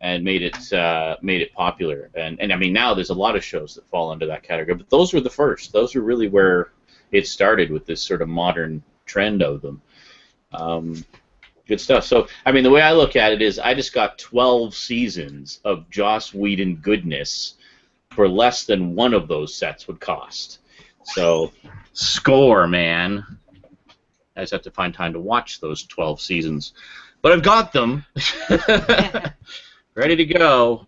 and made it popular. And I mean, now there's a lot of shows that fall into that category, but those were the first. Those were really where it started with this sort of modern trend of them. Good stuff. So, I mean, the way I look at it is I just got 12 seasons of Joss Whedon goodness for less than one of those sets would cost. So, score, man. I just have to find time to watch those 12 seasons. But I've got them. Ready to go.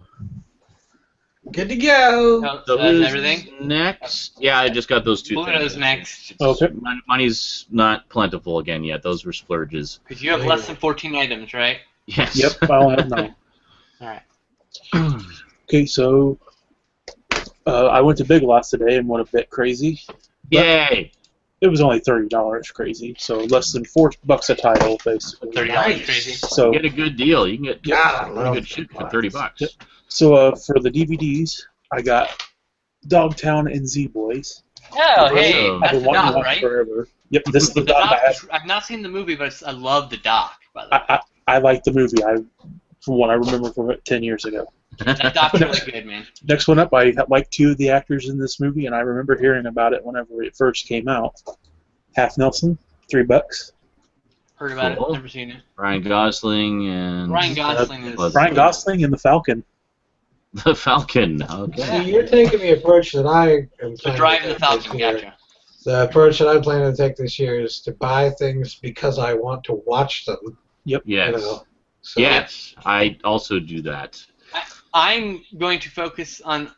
Good to go. So that's everything? Next. Yeah, I just got those two Blu-ray's things. next. Okay. Money's not plentiful again yet. Those were splurges. Because you have less than 14 items, right? Yes. Yep, I only have 9. All right. Okay, so I went to Big Lots today and went a bit crazy. Yay! It was only $30 crazy, so less than $4 a title, basically. $30 crazy. So You get a good deal. You can get God, good shit for $30. Yep. So for the DVDs, I got Dogtown and Z-Boys. Oh, hey, I've that's been the wanting to doc, watch right? forever. Yep, this is the The doc I doc have. I've not seen the movie, but I love the doc, by the way. I like the movie. From what I remember from it 10 years ago. That doc's really good, man. Next one up, I like 2 of the actors in this movie, and I remember hearing about it whenever it first came out. Half Nelson, $3. Heard about it, Cool. never seen it. Ryan Gosling and Ryan Gosling is... Ryan Gosling and the Falcon. the Falcon. Okay. See, you're taking the approach that I am So planning driving to the take this Falcon, year. gotcha. The approach that I'm planning to take this year is to buy things because I want to watch them. Yes. You know? So, Yes. I also do that. I'm going to focus on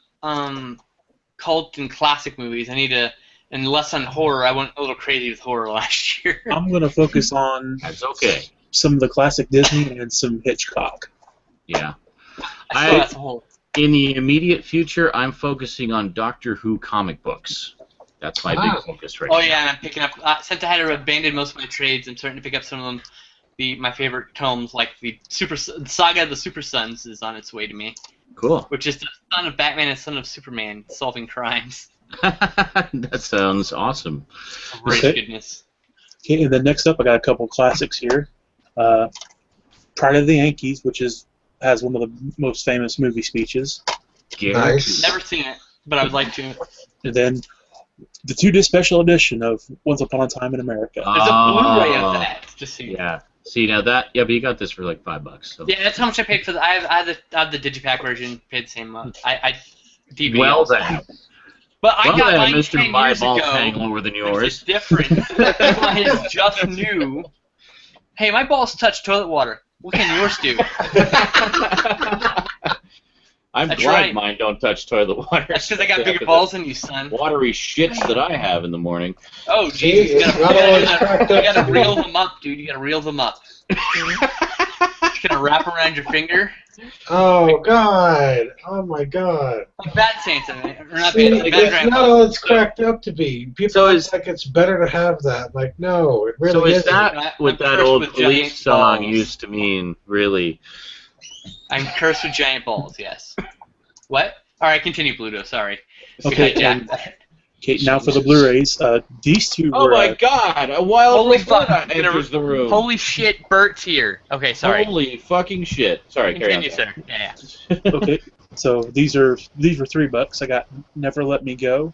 cult and classic movies. I need to... And less on horror. I went a little crazy with horror last year. I'm going to focus on That's okay. some of the classic Disney and some Hitchcock. Yeah. I saw that's a whole... In the immediate future, I'm focusing on Doctor Who comic books. That's my big focus right now. Oh yeah, and I'm picking up. Since I had to abandon most of my trades, I'm starting to pick up some of them. My favorite tomes, like the Saga of the Super Sons, is on its way to me. Cool. Which is the son of Batman and son of Superman solving crimes. That sounds awesome. Great Okay. goodness. Okay, and then next up, I got a couple classics here. Pride of the Yankees, which has one of the most famous movie speeches. Nice. Never seen it, but I would like to. And then the 2-disc special edition of Once Upon a Time in America. There's a Blu-ray of that. Just so you know. Yeah. See, now that, but you got this for like $5. So. Yeah, that's how much I paid for the. I have the Digipack version. Paid the same amount. I DVD. Well also. then. But I got mine Mr. 10 My years balls ago. hang lower than There's yours. a difference. Mine is just new. Hey, my balls touch toilet water. What can yours do? I'm That's glad right. mine don't touch toilet water. That's because I got bigger balls than you, son. Watery shits that I have in the morning. Oh, See, Jesus. You it's not always cracked up gotta to reel be. them up, dude. You gotta reel them up. Just gonna wrap around your finger. Oh God! Oh my God! Like Bad Santa, or not See, Bad Santa, Bad it's Grandpa. not all it's cracked up to be. People So think is- like it's better to have that. Like, no, it really So is isn't. that what I'm that cursed old with police giant song balls. used to mean, really? I'm cursed with giant balls, yes. What? Alright, continue, Bluto, sorry. Okay, We hijacked and- that. Okay, now for the Blu-rays. These two Oh were. my God! A wild Holy reporter fuck, enters the room. Holy shit, Bert's here. Okay, sorry. Holy fucking shit! Sorry, carry on. Continue, sir. Yeah. Okay, so these were $3. I got Never Let Me Go,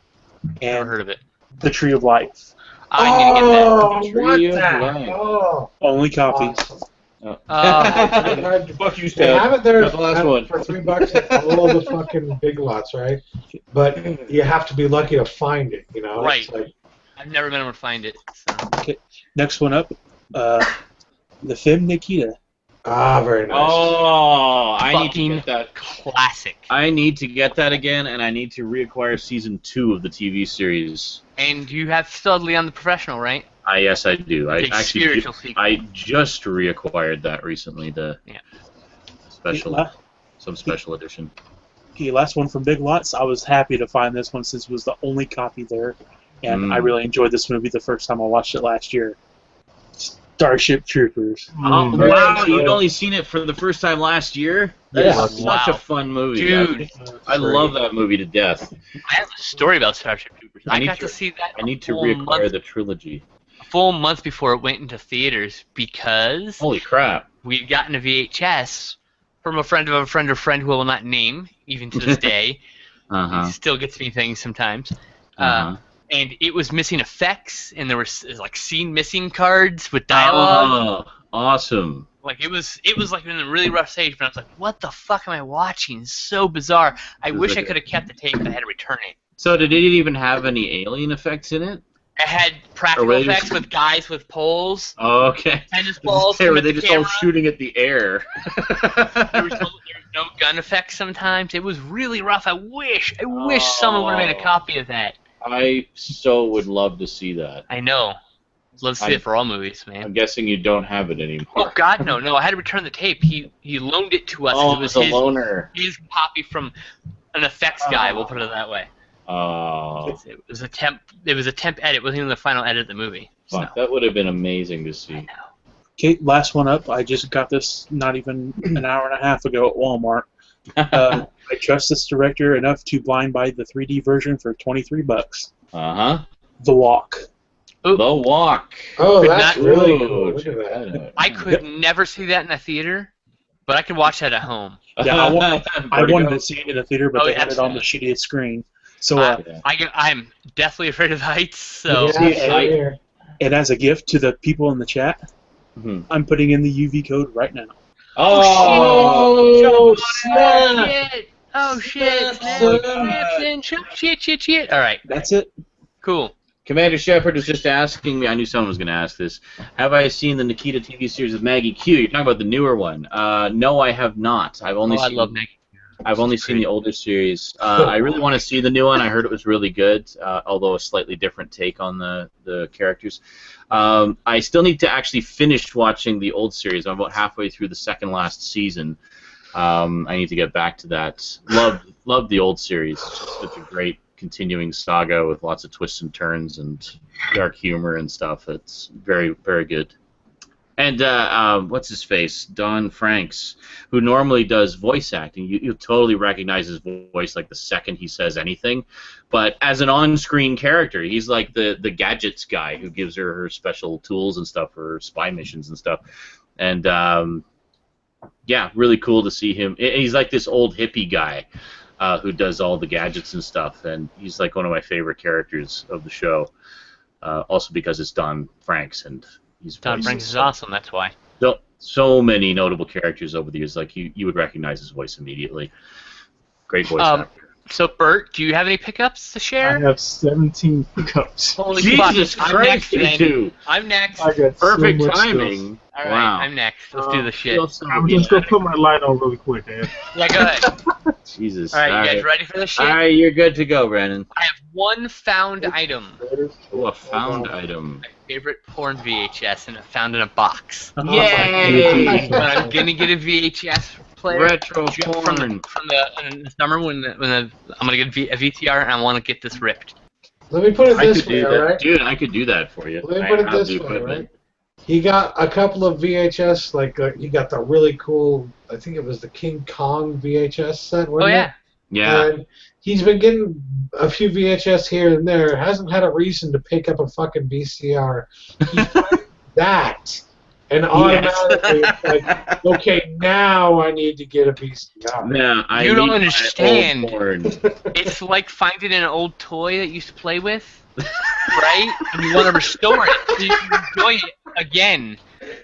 Never and heard of it. The Tree of Life. I need to get that. Oh, what Tree of the? life. Oh, Only copies. awesome. Oh. Uh, Fuck you, They Stan. have it there That's the last one. for $3 at all the fucking big lots, right? But you have to be lucky to find it, you know? Right. It's like, I've never been able to find it. So. Next one up, The Femme Nikita. very nice. Oh, I need to Fucking get that. classic. I need to get that again, and I need to reacquire season 2 of the TV series. And you have still Leon the Professional, right? Yes, I do. I The actually, spiritual sequel. I just reacquired that recently. The Yeah. some special edition. Okay, last one from Big Lots. I was happy to find this one since it was the only copy there, and I really enjoyed this movie the first time I watched it last year. Starship Troopers. Oh, Very wow, nice. you'd only seen it for the first time last year? That Yeah. is such a Wow. fun movie. Dude. I love that movie to death. I have a story about Starship Troopers. I I need got to- to see that I need to full reacquire month, the trilogy. a full month before it went into theaters because Holy crap. we'd gotten a VHS from a friend of a friend of a friend who I will not name, even to this day. Uh-huh. He still gets me things sometimes. Uh-huh. And it was missing effects, and there was like scene missing cards with dialogue. Oh, awesome. Like it was like in a really rough stage, but I was like, "What the fuck am I watching? It's so bizarre." I It was wish like I could have kept the tape, but I had to return it. So did it even have any alien effects in it? I had practical Or were they effects just- with guys with poles, Oh, okay. tennis balls. Were coming at they the just all camera. shooting at the air? There was no gun effects sometimes. It was really rough. I wish someone would have made a copy of that. I so would love to see that. I know. Let's see it for all movies, man. I'm guessing you don't have it anymore. Oh God, no! I had to return the tape. He loaned it to us. 'cause Oh, it was it's a loaner. his copy from an effects guy. We'll put it that way. Oh, It was a temp. It was a temp edit. It wasn't even the final edit of the movie. So. fuck. That would have been amazing to I see. know. Okay, last one up. I just got this not even an hour and a half ago at Walmart. I trust this director enough to blind buy the 3D version for $23. Uh-huh. The Walk. Ooh. The Walk. Oh, Could that's not- really Ooh, cool. Look check at that. that out. I could never see that in a theater, but I could watch that at home. Yeah, I wanted to see it in a theater, but Oh, they yeah, had it on the shittiest screen. So, I'm deathly afraid of heights, so Yeah, See, same I- here. and as a gift to the people in the chat, Mhm. I'm putting in the UV code right now. Oh, snap! shit! Oh shit! Shit! All right, That's it. cool. Commander Shepard was just asking me, I knew someone was going to ask this, have I seen the Nikita TV series with Maggie Q? You're talking about the newer one. No, I have not. I've only I seen love Nick. I've only seen the older series. I really want to see the new one. I heard it was really good, although a slightly different take on the characters. I still need to actually finish watching the old series. I'm about halfway through the second last season. I need to get back to that. Love the old series. It's just such a great continuing saga with lots of twists and turns and dark humor and stuff. It's very, very good. And what's his face? Don Franks, who normally does voice acting. You totally recognize his voice like the second he says anything. But as an on-screen character, he's like the gadgets guy who gives her special tools and stuff for her spy missions and stuff. And Yeah, really cool to see him. He's like this old hippie guy who does all the gadgets and stuff, and he's like one of my favorite characters of the show. Also because it's Don Franks, and he's Don Franks is awesome. That's why. So many notable characters over the years. Like you would recognize his voice immediately. Great voice actor. So, Bert, do you have any pickups to share? I have 17 pickups. Holy Jesus fuck. Christ, you two! I'm next. I got Perfect so much timing. All right, Wow. I'm next. Let's do the shit. I'm just going to put my light on really quick, man. Yeah, go ahead. Jesus. All right, you guys ready for this shit? All right, you're good to go, Brandon. I have one found item. Oh, a found item. My favorite porn VHS, and it's found in a box. Yay! But I'm gonna get a VHS player. Retro From porn. the summer when I'm gonna get a VCR, and I want to get this ripped. Let me put it I this could way, do all that. right? Dude, I could do that for you. Let me I put it have this the way, equipment. right? He got a couple of VHS, like he got the really cool, I think it was the King Kong VHS set, Oh wasn't yeah. it? Yeah. And he's been getting a few VHS here and there. Hasn't had a reason to pick up a fucking VCR. He played that, and automatically it's like, okay, now I need to get a VCR. Yeah, I You don't need my understand. old porn. It's like finding an old toy that you used to play with, right? And you want to restore it so you can enjoy it again.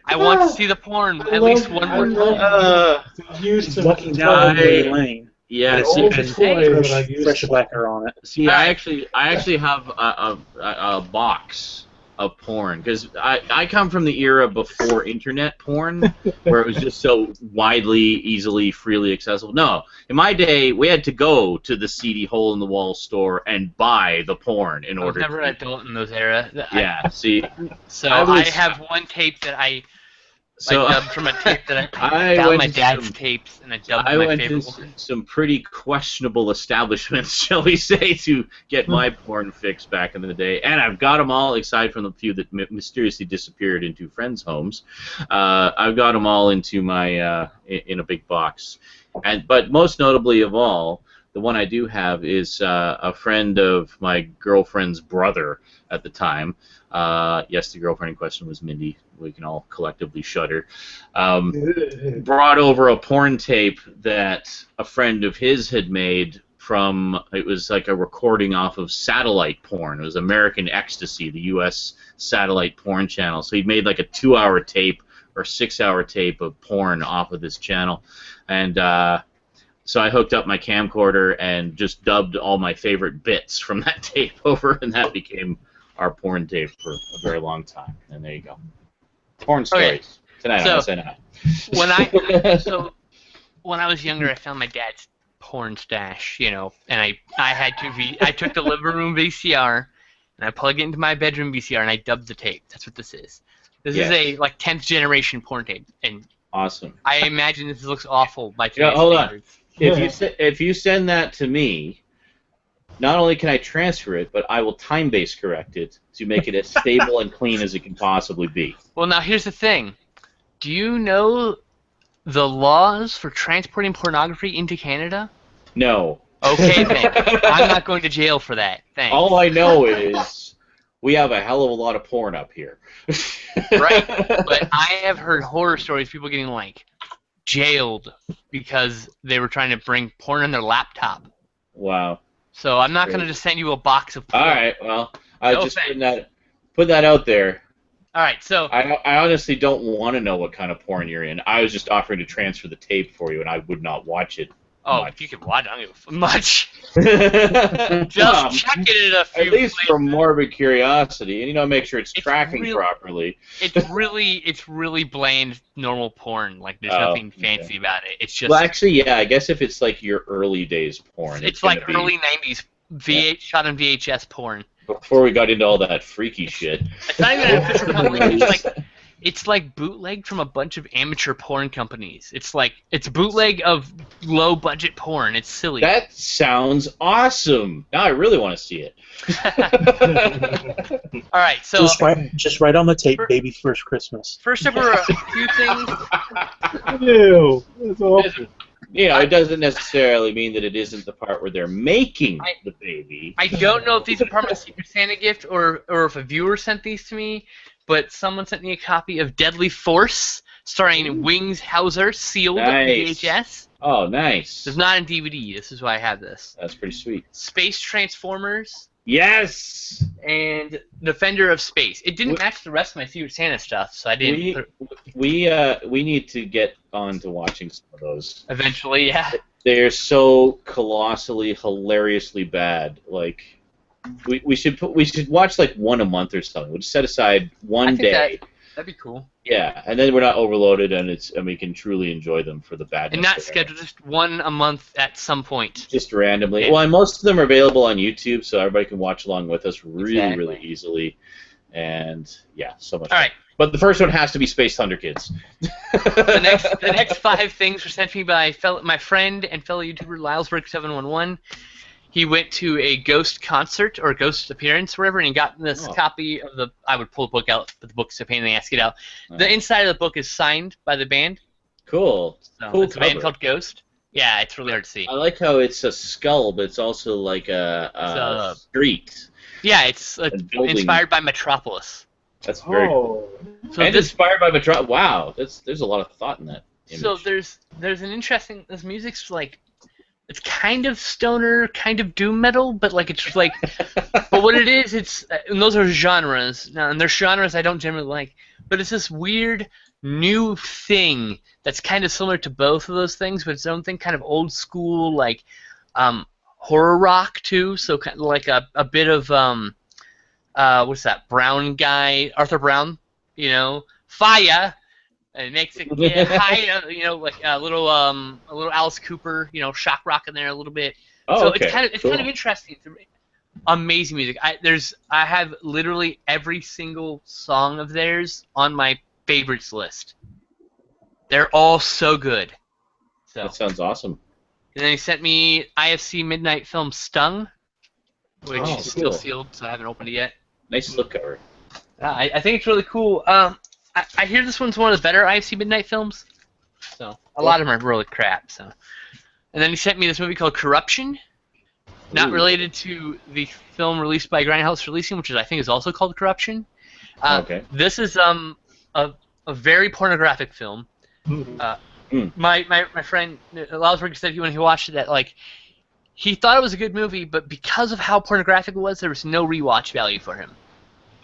I want to see the porn at least one more time. Used to Walking down memory lane. Yeah, an see, old toy that I used Fresh to. lacquer on it. I actually have a box of porn because I come from the era before internet porn where it was just so widely, easily, freely accessible. No, in my day we had to go to the seedy hole in the wall store and buy the porn in I was order. never an adult in those eras. Yeah, see, So I I was- have one tape that I so dubbed from a tape that I I found went my to dad's some- tapes, and I dubbed I my went favorite to one. some pretty questionable establishments, shall we say, to get my porn fix back in the day, and I've got them all, aside from the few that mysteriously disappeared into friends' homes. I've got them all into my in a big box, but most notably of all, the one I do have is a friend of my girlfriend's brother at the time. Yes, the girlfriend in question was Mindy. We can all collectively shudder. Brought over a porn tape that a friend of his had made from, it was like a recording off of satellite porn. It was American Ecstasy, the U.S. satellite porn channel. So he made like a 2-hour tape or 6-hour tape of porn off of this channel. And so I hooked up my camcorder and just dubbed all my favorite bits from that tape over, and that became our porn tape for a very long time. And there you go. Porn stories. Tonight on InSaNiTy. When I was younger, I found my dad's porn stash, and I took the living room VCR and I plugged it into my bedroom VCR and I dubbed the tape. That's what this is. This is a 10th generation porn tape, and awesome. I imagine this looks awful by today's hold standards. on. If you send that to me, not only can I transfer it, but I will time-base correct it to make it as stable and clean as it can possibly be. Well, now here's the thing. Do you know the laws for transporting pornography into Canada? No. Okay, then. I'm not going to jail for that. Thanks. All I know is we have a hell of a lot of porn up here. Right. But I have heard horror stories, people getting, jailed because they were trying to bring porn on their laptop. Wow. So I'm not going to just send you a box of porn. All right, well, I No just thanks. put that out there. All right, so I honestly don't want to know what kind of porn you're in. I was just offering to transfer the tape for you, and I would not watch it. if you can watch, I don't give a much. Just Check it in a few at least places. for morbid curiosity, and make sure it's tracking really- properly. It's really bland normal porn. There's nothing fancy about it. It's just Well, actually, yeah, I guess if it's your early days porn, it's gonna like be- early '90s shot on VHS porn. before we got into all that freaky shit. It's not even an official company. It's like bootlegged from a bunch of amateur porn companies. It's bootleg of low budget porn. It's silly. That sounds awesome. Now I really want to see it. All right, so Just right on the tape, baby first Christmas. first up are a few things. Ew, that's awful. It doesn't necessarily mean that it isn't the part where they're making the baby. I don't know if these are part of my Secret Santa gift or if a viewer sent these to me, but someone sent me a copy of Deadly Force, starring Wings Hauser, sealed Nice. VHS. Oh, nice. It's not in DVD. This is why I have this. That's pretty sweet. Space Transformers. Yes. And Defender of Space. It didn't match the rest of my Secret Santa stuff, so I didn't. We need to get on to watching some of those. Eventually, yeah. They're so colossally, hilariously bad. Like, we should watch like one a month or something. We'll just set aside one day. That'd be cool. Yeah, and then we're not overloaded, and we can truly enjoy them for the badness. And not schedule, just one a month at some point. Just randomly. Yeah. Well, and most of them are available on YouTube, so everybody can watch along with us really easily. And yeah, so much. All right. But the first one has to be Space Thunder Kids. The next 5 things were sent to me by my friend and fellow YouTuber Lylesburg711. He went to a Ghost concert or Ghost appearance, or whatever, and he got this copy of the. I would pull the book out, but the book's a pain in the ass to get out. The inside of the book is signed by the band. Cool. So Cool it's a band called Ghost. Yeah, it's really hard to see. I like how it's a skull, but it's also like a street. Yeah, it's inspired by Metropolis. That's very cool. So and inspired by Metropolis. Wow, there's a lot of thought in that image. So there's an interesting. This music's like. It's kind of stoner, kind of doom metal, but like it's like, but what it is, and those are genres. Now, and there's genres I don't generally like, but it's this weird new thing that's kind of similar to both of those things, but its own thing, kind of old school, like horror rock too. So kind of like a bit of what's that? Brown guy, Arthur Brown, fire. And it makes it high, like a little Alice Cooper, shock rock in there a little bit. Oh, so okay. It's kind of interesting. Amazing music. I have literally every single song of theirs on my favorites list. They're all so good. So that sounds awesome. And then he sent me IFC Midnight film Stung, which is still sealed, so I haven't opened it yet. Nice slipcover. I think it's really cool. I hear this one's one of the better IFC Midnight films. So a lot of them are really crap. So, and then he sent me this movie called Corruption, not related to the film released by Grindhouse Releasing, which I think is also called Corruption. Okay. This is a very pornographic film. My friend Lausberg said when he watched it that like he thought it was a good movie, but because of how pornographic it was, there was no rewatch value for him.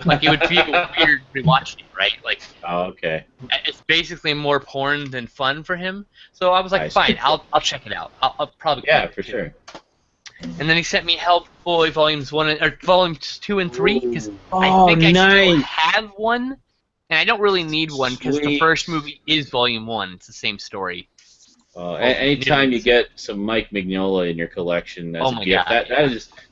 Like it would feel weird rewatching it, right? Like, okay. It's basically more porn than fun for him. So I was like, fine, I'll check it out. I'll probably. Yeah, for sure. And then he sent me Hellboy volumes 2 and 3 because I think I still have one, and I don't really need one because the first movie is volume 1. It's the same story. Anytime you get some Mike Mignola in your collection as a gift,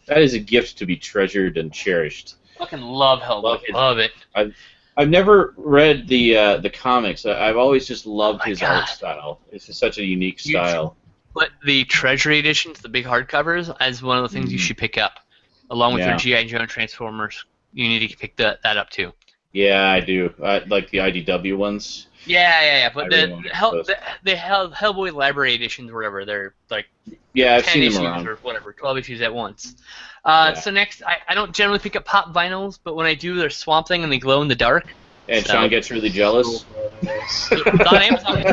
that is a gift to be treasured and cherished. Fucking love Hellboy. Love it. I've never read the comics. I've always just loved his art style. It's just such a unique style. But the Treasury editions, the big hardcovers, as one of the things you should pick up, along with your G.I. Joe and Transformers. You need to pick that up too. Yeah, I do. Like the IDW ones. Yeah. But the Hellboy Library editions, or whatever, they're like 10 I've seen issues them around. or whatever, 12 issues at once. So next, I don't generally pick up pop vinyls, but when I do, they're Swamp Thing and they glow in the dark. And Sean gets really jealous. It's on Amazon.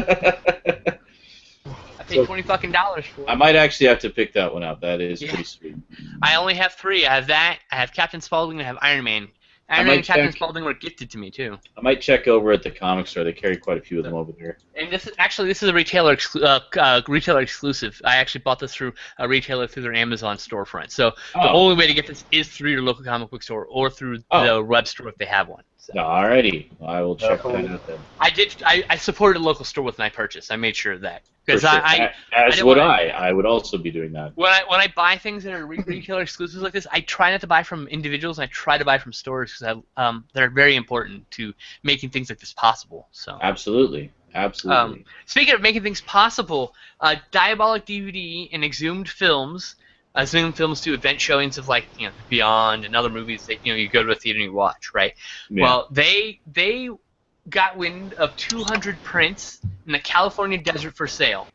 I paid $20 for it. I might actually have to pick that one up. That is pretty sweet. I only have 3. I have that. I have Captain Spaulding. And I have Iron Man. Iron Man and Captain Spaulding were gifted to me too. I might check over at the comic store. They carry quite a few of them over there. And this is a retailer exclusive. I actually bought this through a retailer through their Amazon storefront. So the only way to get this is through your local comic book store or through the web store if they have one. So. Alrighty, I will check that out then. I supported a local store with my purchase. I made sure of that because I would also be doing that. When I buy things that are retailer exclusives like this, I try not to buy from individuals and I try to buy from stores because they're very important to making things like this possible. So absolutely. Speaking of making things possible, Diabolic DVD and Exhumed Films. Exhumed Films do event showings of Beyond and other movies that you go to a theater and you watch, right? Yeah. Well, they got wind of 200 prints in the California desert for sale.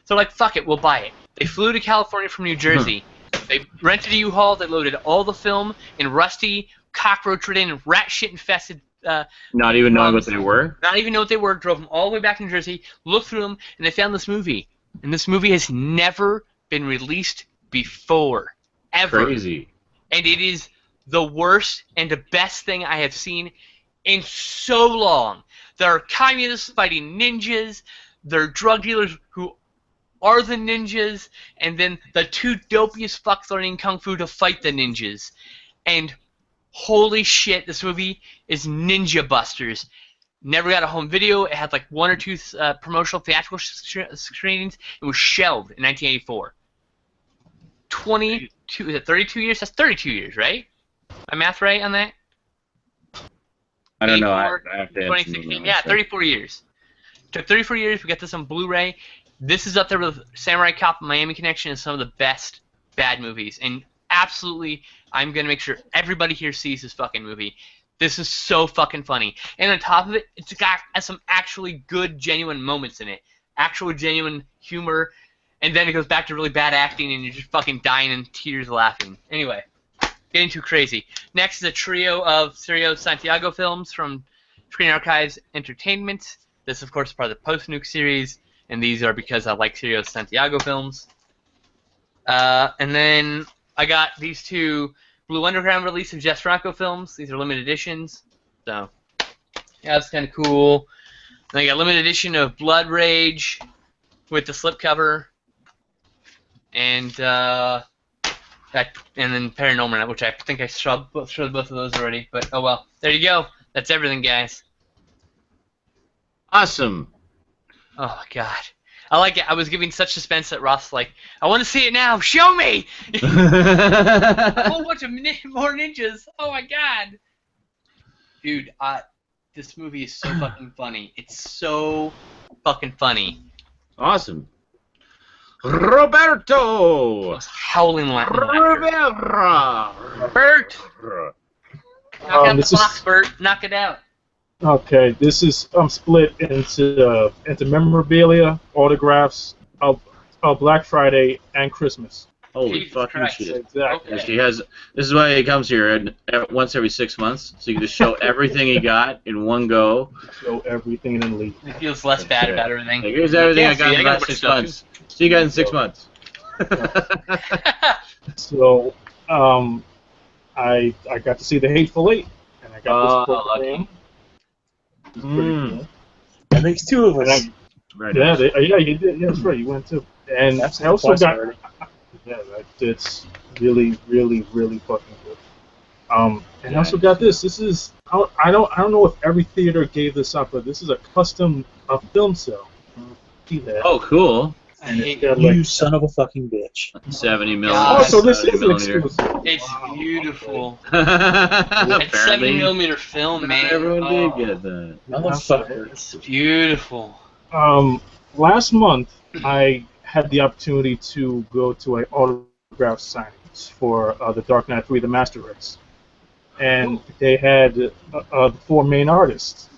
So fuck it, we'll buy it. They flew to California from New Jersey. They rented a U-Haul. They loaded all the film in rusty, cockroach-ridden, rat shit-infested Not even knowing what they were? Not even know what they were. Drove them all the way back to New Jersey, looked through them, and they found this movie. And this movie has never been released before. Ever. Crazy. And it is the worst and the best thing I have seen in so long. There are communists fighting ninjas. There are drug dealers who are the ninjas. And then the two dopiest fucks learning kung fu to fight the ninjas. And holy shit, this movie is Ninja Busters. Never got a home video. It had like 1 or 2 promotional theatrical screenings. It was shelved in 1984. 22, is it 32 years? That's 32 years, right? My math right on that? I don't know. I 84, have to 2016. Yeah, 34 years. Took 34 years. We got this on Blu-ray. This is up there with Samurai Cop and Miami Connection and some of the best bad movies. And absolutely, I'm going to make sure everybody here sees this fucking movie. This is so fucking funny. And on top of it, it's got some actually good, genuine moments in it. Actual, genuine humor. And then it goes back to really bad acting, and you're just fucking dying in tears laughing. Anyway, getting too crazy. Next is a trio of Sergio Santiago films from Screen Archives Entertainment. This, of course, is part of the Post-Nuke series, and these are because I like Sergio Santiago films. And then I got these 2 Blue Underground release of Jess Franco films. These are limited editions, so yeah, that's kind of cool. Then I got a limited edition of Blood Rage with the slipcover. And then Paranormal, which I think I showed both of those already. But oh well, there you go. That's everything, guys. Awesome. Oh god, I like it. I was giving such suspense that Ross like, I want to see it now. Show me. A whole bunch of more ninjas. Oh my god, dude. This movie is so fucking funny. It's so fucking funny. Awesome. Roberto! I was howling laughing. Bert! Knock out the box, Bert. Knock it out. Okay, this is split into memorabilia, autographs, Black Friday, and Christmas. Holy Jesus fucking Christ. shit. Exactly. Okay. She has. This is why he comes here once every 6 months, so you can just show everything he got in one go. Show everything in the league. It feels less bad about everything. Like, here's everything I got in the got last 6 months. See you guys in 6 months. So, I got to see The Hateful Eight, and I got this program. It's pretty cool. That makes 2 of us. Very Yeah, nice. you did. Yeah, that's right. You went too. And That's I also twice got. already. Yeah, it's really, really, really fucking good. And I also got this. This is I don't know if every theater gave this up, but this is a custom film cell. See that? Oh, cool. I And hate it's got You like. son of a fucking bitch. 70 God. millimeter. Oh, so this 70 is an millimeter. exclusive. It's Wow, beautiful. Apparently, It's 7mm film, man. everyone Oh, did get that. Motherfucker. it's beautiful. Last month I had the opportunity to go to an autograph signings for The Dark Knight 3: The Master Race, and they had the 4 main artists,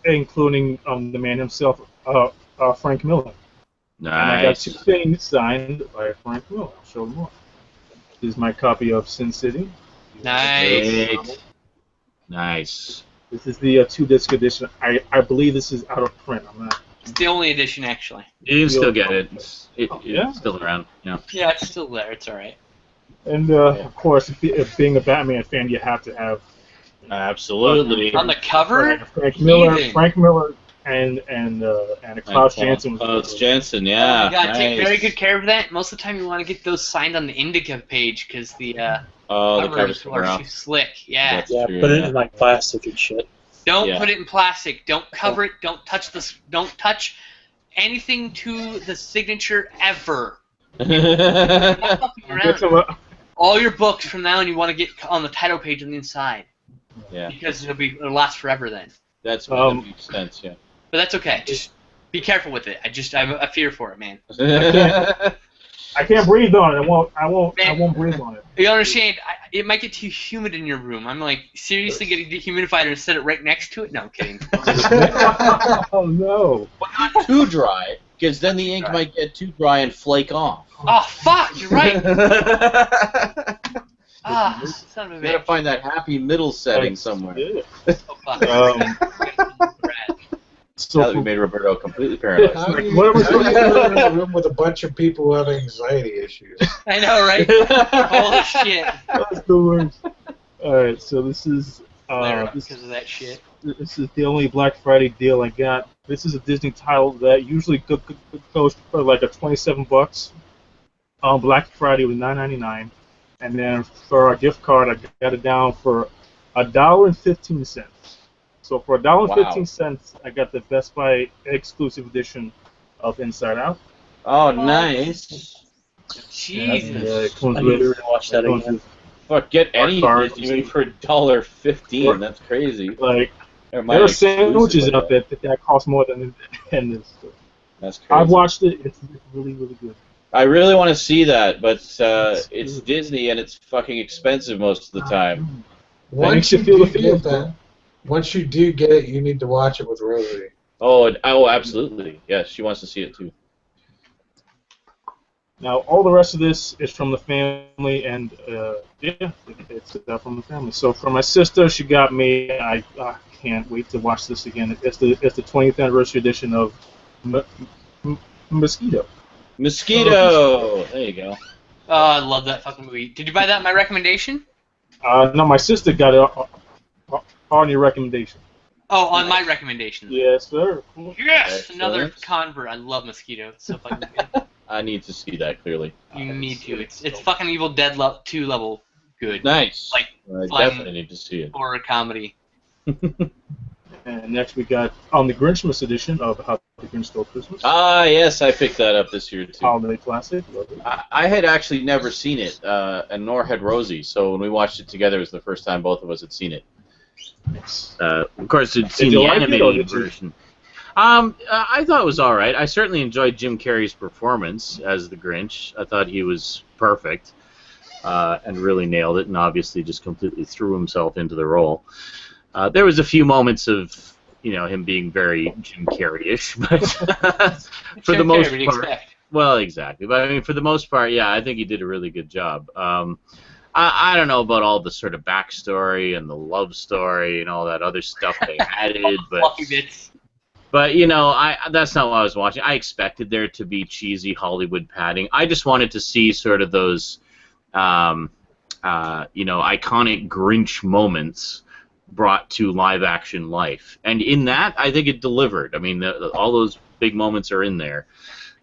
including the man himself, Frank Miller. And I got 2 Nice. things signed by Frank Miller. I'll show them off. This is my copy of Sin City. Nice. Great. Nice. This is the 2-disc edition. I believe this is out of print. I'm not. It's the only edition, actually. You can still get it. Yeah? It's still around. Yeah. Yeah, it's still there. It's alright. And of course, if being a Batman fan, you have to have Absolutely. On the cover? Frank Miller, Heathen. and Klaus Janson. Klaus Janson, Oh yeah. my god, take nice. very good care of that. Most of the time you want to get those signed on the Indica page because the Oh, the covers come are around. too slick. Yeah. That's Yeah, true, put it yeah. in like plastic and shit. Don't Yeah. put it in plastic. Don't cover it. Don't touch this. Don't touch anything to the signature ever. Not fucking Get around. some, All your books from now on you want to get on the title page on the inside yeah, because it'll last forever then. that's what makes sense, yeah. But that's okay. Just be careful with it. I have a fear for it, man. I can't breathe on it. I won't breathe on it. You understand? It might get too humid in your room. I'm like, seriously, get a dehumidifier and set it right next to it? No, I'm kidding. Oh no! But not too dry, because then the ink might get too dry and flake off. Oh, fuck, you're right. Oh, Ah, son of a You gotta bitch. find that happy middle setting somewhere. Yeah. Oh, fuck. So Now that we made Roberto completely paranoid. How do you, What am I how do you supposed live in a room with a bunch of people who have anxiety issues? I know, right? Holy shit. That's the worst. Alright, so this is Flare up this because of that shit. is the only Black Friday deal I got. This is a Disney title that usually goes for like a $27. On Black Friday it was $9.99, and then for a gift card I got it down for $1.15. So for $1.15, I got the Best Buy exclusive edition of Inside Out. Oh, nice. Jesus. And, it comes I with, need to watch that comes again. with, Fuck, get any Card. Disney movie for $1.15. That's crazy. like, Or there mine are exclusive sandwiches like out there that cost more than this. That's crazy. I've watched it. It's really, really good. I really want to see that, but it's Disney and it's fucking expensive most of the time. Once you you feel do the feels, get that, once you do get it, you need to watch it with Rosie. Oh, absolutely. Yes, she wants to see it too. Now, all the rest of this is from the family, and yeah, it's from the family. So for my sister, she got me. I can't wait to watch this again. It's the 20th anniversary edition of Mosquito. Mosquito. There you go. Oh, I love that fucking movie. Did you buy that on my recommendation? No, my sister got it on your recommendation. Oh, on my recommendation. Yes, sir. Yes! Excellent. Another convert. I love Mosquito. It's so fucking good. I need to see that clearly. You need to. It's fucking Evil Dead 2 level good. Nice. Like, I fun definitely need to see it. horror comedy. And next we got on the Grinchmas edition of How the Grinch Stole Christmas. Ah, yes, I picked that up this year too. Holiday classic. Love it. I had actually never seen it, and nor had Rosie. So when we watched it together, it was the first time both of us had seen it. Of course, had seen you the like it, or animated did you? version. I thought it was all right. I certainly enjoyed Jim Carrey's performance as the Grinch. I thought he was perfect and really nailed it, and obviously just completely threw himself into the role. There was a few moments of him being very Jim Carrey-ish, but for the most part, well, exactly. But I mean, for the most part, yeah, I think he did a really good job. I don't know about all the sort of backstory and the love story and all that other stuff they added, but that's not what I was watching. I expected there to be cheesy Hollywood padding. I just wanted to see sort of those, iconic Grinch moments brought to live-action life, and in that, I think it delivered. I mean, all those big moments are in there,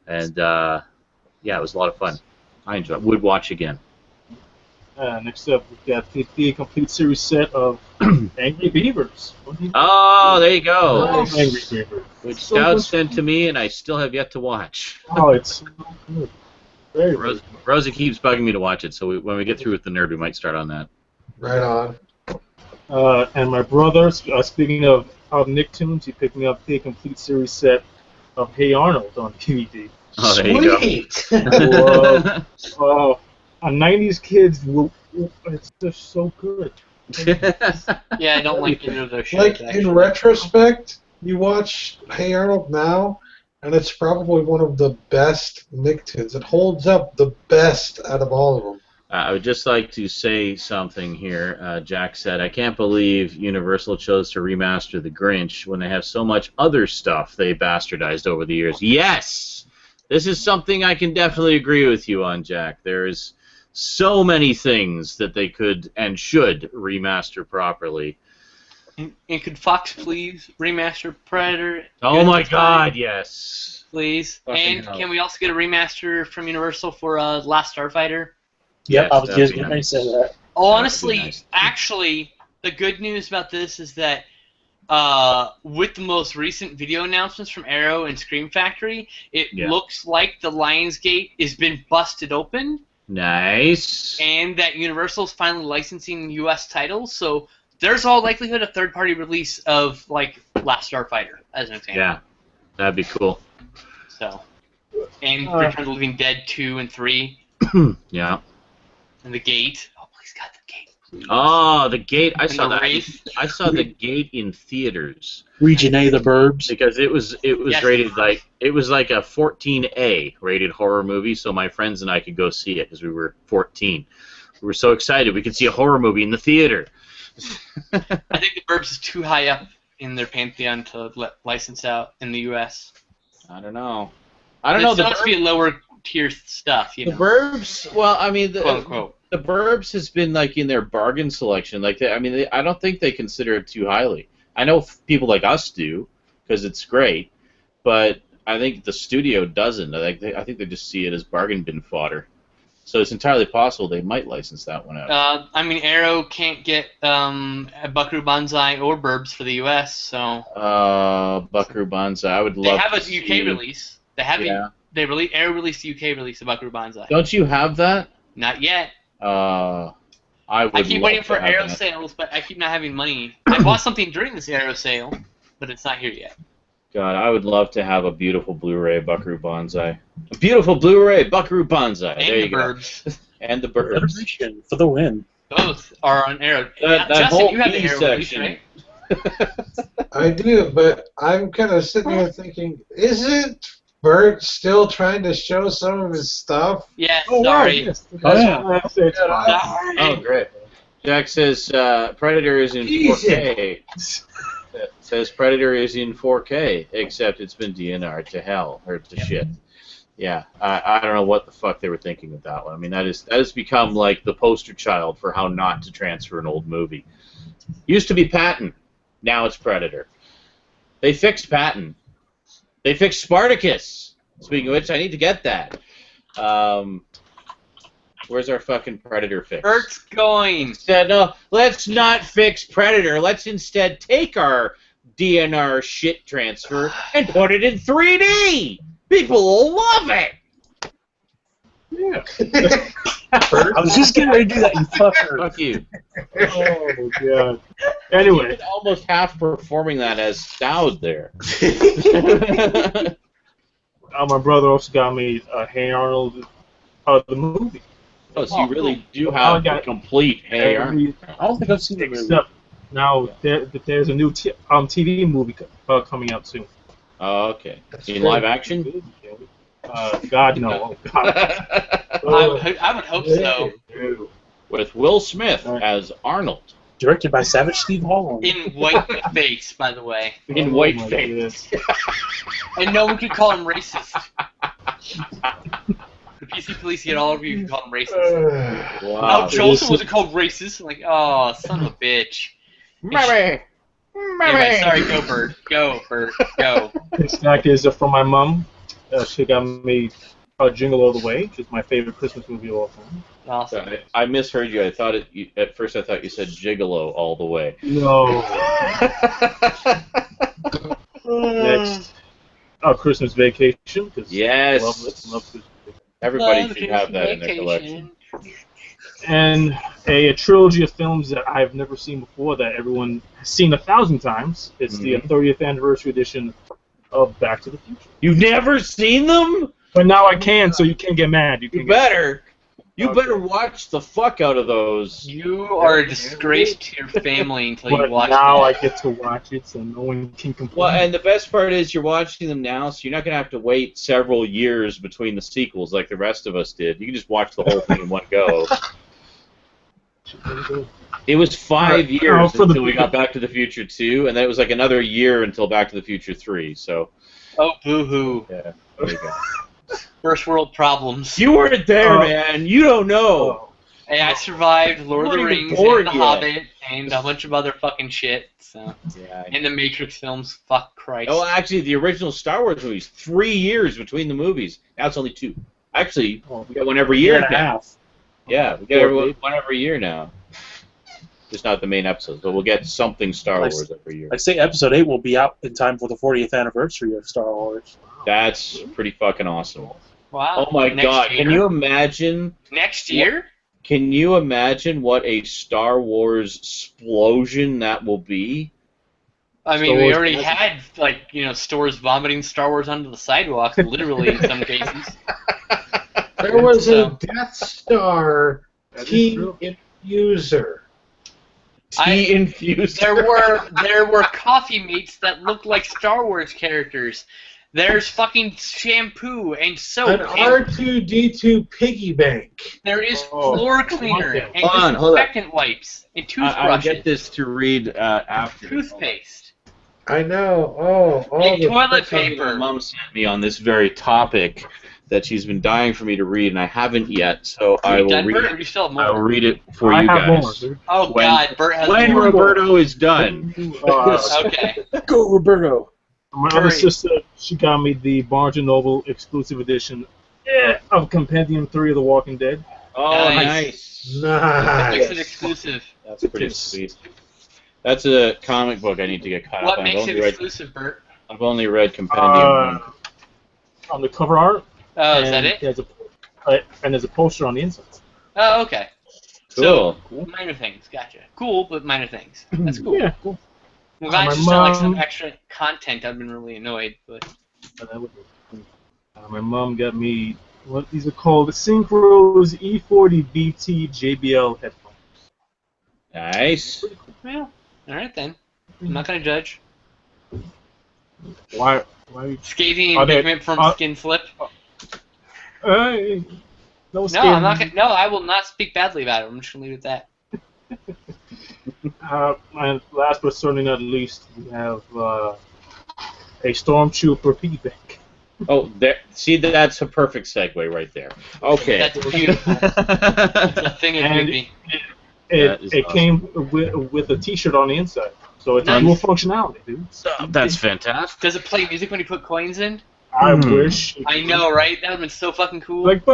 and yeah, it was a lot of fun. I enjoyed it. Would watch again. Next up, we've got the complete series set of Angry Beavers. Oh, there you go. Nice. Angry Beavers. Which So Dowd much sent to me, and I still have yet to watch. Oh, it's so good. Very good. Rosie keeps bugging me to watch it, so when we get through with the nerd, we might start on that. Right on. And my brother, speaking of Nicktoons, he picked me up the complete series set of Hey Arnold on DVD. Oh, there you Sweet. Whoa. 90s kids, it's just so good. Yeah, I don't like any of those shows. Like, actually. in retrospect, you watch Hey Arnold now, and it's probably one of the best Nicktoons. It holds up the best out of all of them. I would just like to say something here. Jack said, I can't believe Universal chose to remaster The Grinch when they have so much other stuff they bastardized over the years. Yes! This is something I can definitely agree with you on, Jack. There's so many things that they could and should remaster properly. And could Fox please remaster Predator? Oh my God, yes. Please. Fucking And hell. can we also get a remaster from Universal for Last Starfighter? Yep, Yes, I was that'd just be getting ready to nice. say that. Honestly, nice. actually, the good news about this is that with the most recent video announcements from Arrow and Scream Factory, it looks like the Lionsgate has been busted open, Nice. and that Universal's finally licensing U.S. titles, so there's all likelihood of third-party release of, like, Last Starfighter, as an example. Yeah, that'd be cool. So, and Return of the Living Dead 2 and 3, Yeah. and The Gate. Oh, please, God, The Gate. Please. Oh, The Gate. I And saw The that. Wraith. I saw The Gate in theaters Region A, the Burbs. because it was Yes. rated it was like a 14A rated horror movie, so my friends and I could go see it because we were 14. We were so excited we could see a horror movie in the theater. I think The Burbs is too high up in their pantheon to license out in the U.S. I don't know. It's supposed to be lower tier stuff, you know. The Burbs, well, I mean, quote unquote. The Burbs has been like in their bargain selection. Like, I don't think they consider it too highly. I know people like us do because it's great, but I think the studio doesn't. I think they just see it as bargain bin fodder. So it's entirely possible they might license that one out. I mean, Arrow can't get Buckaroo Banzai or Burbs for the U.S., so... Buckaroo Banzai, I would love to They have see... a UK release. Arrow released the UK release of Buckaroo Banzai. Don't you have that? Not yet. I keep waiting for Arrow sales, but I keep not having money. I bought something during this Arrow sale, but it's not here yet. God, I would love to have a beautiful Blu-ray Buckaroo Banzai. A beautiful Blu-ray Buckaroo Banzai. And there you go. Burbs. And the Burbs. For the win. Both are on Arrow. That Justin, whole you have the B Arrow section. release, right? I do, but I'm kind of sitting here thinking, isn't Bert still trying to show some of his stuff? Yeah, Oh, sorry. right, yes. Oh, yeah. It's fine. Sorry. Oh, great. Jack says Predator is in 4K. Says Predator is in 4K, except it's been DNR'd to hell, or to shit. Yeah, I don't know what the fuck they were thinking with that one. I mean, that has become like the poster child for how not to transfer an old movie. Used to be Patton, now it's Predator. They fixed Patton. They fixed Spartacus. Speaking of which, I need to get that. Where's our fucking Predator fix? Bert's going. Said, no, let's not fix Predator. Let's instead take our DNR shit transfer and put it in 3D. People will love it. Yeah. I was just getting ready to do that, you fucker. Fuck you. Oh, God. Anyway. Even almost half performing that as Stout there. My brother also got me Hey Arnold, the movie. Oh, so you really do have the complete Hey Arnold. I don't think I've seen the movie. Except now there's a new TV movie coming out soon. Oh, okay. In live action? God, no. Oh, God. I would hope so. With Will Smith as Arnold. Directed by Savage Steve Holland. In white face, by the way. In white face. And no one could call him racist. The PC police get all of you can call him racist. Wow. Oh, Jolson wasn't called racist. Like, oh, son of a bitch. Mommy! Anyway, sorry, go Bird. Go, Bird. Go. This snack is from my mom. She got me Jingle All the Way, which is my favorite Christmas movie of all time. Awesome. I misheard you. At first I thought you said Gigolo all the way. No. Next. Christmas Vacation. Yes. Love Christmas. Everybody should have that in their collection. And a trilogy of films that I've never seen before that everyone has seen 1,000 times. It's the 30th anniversary edition of Back to the Future. You've never seen them? But now I can, so you can't get mad. You better. You better watch the fuck out of those. You are a disgrace to your family until you watch them. Now I get to watch it, so no one can complain. Well, and the best part is you're watching them now, so you're not going to have to wait several years between the sequels like the rest of us did. You can just watch the whole thing in one go. It was 5 years until we got Back to the Future 2, and then it was like another year until Back to the Future 3, so... Oh, boo-hoo. Yeah, there you go. First world problems. You weren't there, man. You don't know. Hey, I survived Lord of the Rings and The Hobbit and a bunch of other fucking shit. So. Yeah. And the Matrix films. Fuck Christ. Oh, actually, the original Star Wars movies, 3 years between the movies. Now it's only 2. Actually, we got one every year now. Yeah, we get one every year now. Just not the main episodes, but we'll get something Star Wars every year. I'd say Episode 8 will be out in time for the 40th anniversary of Star Wars. That's pretty fucking awesome. Wow. Oh my God! Can you imagine? Next year? Can you imagine what a Star Wars explosion that will be? I mean, we already had stores vomiting Star Wars onto the sidewalk, literally in some cases. There was a Death Star T-Infuser. T-Infuser. There were coffee mates that looked like Star Wars characters. There's fucking shampoo and soap. An R2D2 piggy bank. There is floor cleaner and Hold on. disinfectant wipes and I'll toothbrushes. get this to read after. Toothpaste. I know. Oh, all And the toilet My paper. mom sent me on this very topic that she's been dying for me to read, and I haven't yet. So I will done, read Bert, it. or do you still have I will more? read it for I you have more, guys. dude. Oh When- God, Bert has When more. Roberto is done. Okay. Go, Roberto. My Hurry. other sister, she got me the Barnes & Noble exclusive edition of Compendium 3 of The Walking Dead. Oh, Nice. nice. What makes it Nice. exclusive? That's pretty sweet. That's a comic book I need to get caught up What on. makes it exclusive, Bert? I've only read Compendium 1. On the cover art. Oh, is that it? There's a poster on the inside. Oh, okay. Cool. So, minor things, gotcha. Cool, but minor things. That's cool. Yeah, cool. I'm glad my you sound like some mom- extra content. I've been really annoyed, but My mom got me what these are called, the Synchros E40 BT JBL headphones. Nice. well, all right then. I'm not gonna judge. Why? Scathing Are they- indictment from Skin Slip. No, No, I'm not gonna. No, I will not speak badly about it. I'm just gonna leave it at that. And last but certainly not least, we have a Stormtrooper piggy bank. Oh, there. See, that's a perfect segue right there. Okay. That's beautiful. That's a thing of And- beauty. That is It awesome. came with a T-shirt on the inside, so it's Nice. dual functionality, dude. That's fantastic. Does it play music when you put coins in? I wish. I know, right? That would've been so fucking cool. Like The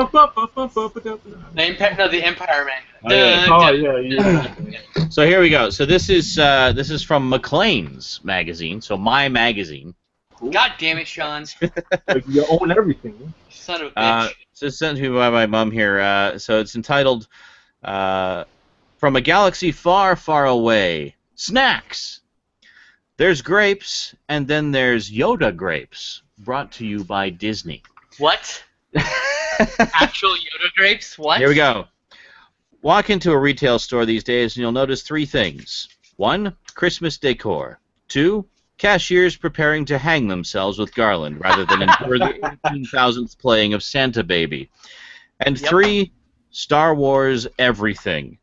Empire Man. Oh, yeah. Oh yeah. So here we go. So this is from Maclean's magazine. So my magazine. God damn it, Sean. Like you own everything. Son of a bitch. So it's sent to me by my mom here. So it's entitled "From a Galaxy Far, Far Away." Snacks. There's grapes, and then there's Yoda grapes, brought to you by Disney. What? Actual Yoda grapes? What? Here we go. Walk into a retail store these days and you'll notice three things. 1, Christmas decor. 2, cashiers preparing to hang themselves with garland rather than endure the 18,000th playing of Santa Baby. And 3, Star Wars everything.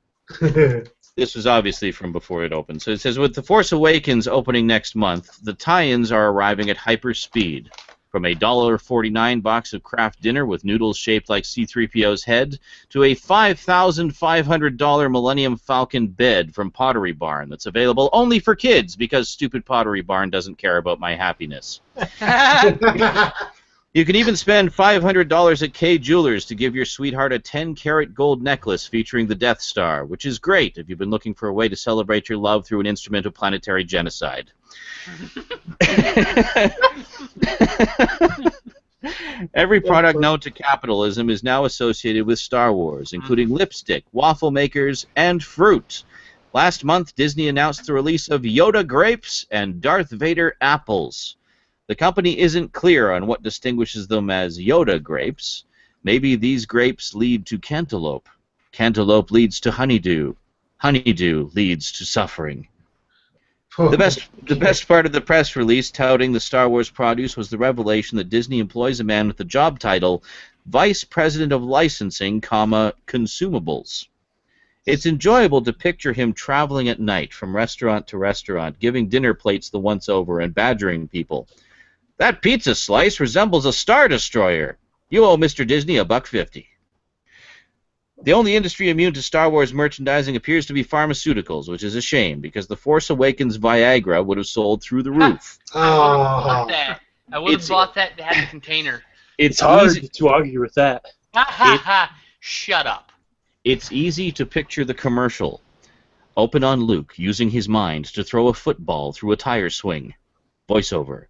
This was obviously from before it opened. So it says, with The Force Awakens opening next month, the tie-ins are arriving at hyper speed. From a $1.49 box of Kraft dinner with noodles shaped like C-3PO's head to a $5,500 Millennium Falcon bed from Pottery Barn that's available only for kids because stupid Pottery Barn doesn't care about my happiness. You can even spend $500 at Kay Jewelers to give your sweetheart a 10-karat gold necklace featuring the Death Star, which is great if you've been looking for a way to celebrate your love through an instrument of planetary genocide. Every product known to capitalism is now associated with Star Wars, including lipstick, waffle makers, and fruit. Last month, Disney announced the release of Yoda grapes and Darth Vader apples. The company isn't clear on what distinguishes them as Yoda grapes. Maybe these grapes lead to cantaloupe. Cantaloupe leads to honeydew. Honeydew leads to suffering. The best part of the press release touting the Star Wars produce was the revelation that Disney employs a man with the job title Vice President of Licensing, Consumables. It's enjoyable to picture him traveling at night from restaurant to restaurant, giving dinner plates the once-over and badgering people. That pizza slice resembles a Star Destroyer. You owe Mr. Disney $1.50. The only industry immune to Star Wars merchandising appears to be pharmaceuticals, which is a shame, because The Force Awakens Viagra would have sold through the roof. I would have bought that. I would have bought that to have the container. It's hard easy, to argue with that. Ha ha ha! Shut up. it's easy to picture the commercial. Open on Luke, using his mind to throw a football through a tire swing. Voiceover.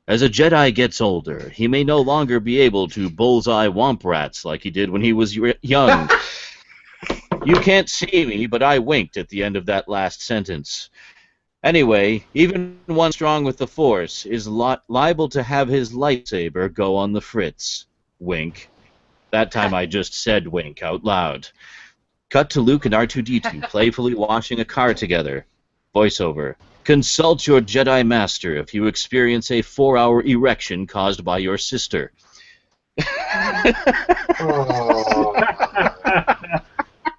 As a Jedi gets older, he may no longer be able to bullseye womp rats like he did when he was young. You can't see me, but I winked at the end of that last sentence. Anyway, even one strong with the Force is liable to have his lightsaber go on the fritz. Wink. That time I just said wink out loud. Cut to Luke and R2-D2 playfully washing a car together. Voiceover. Consult your Jedi Master if you experience a 4-hour erection caused by your sister. Oh,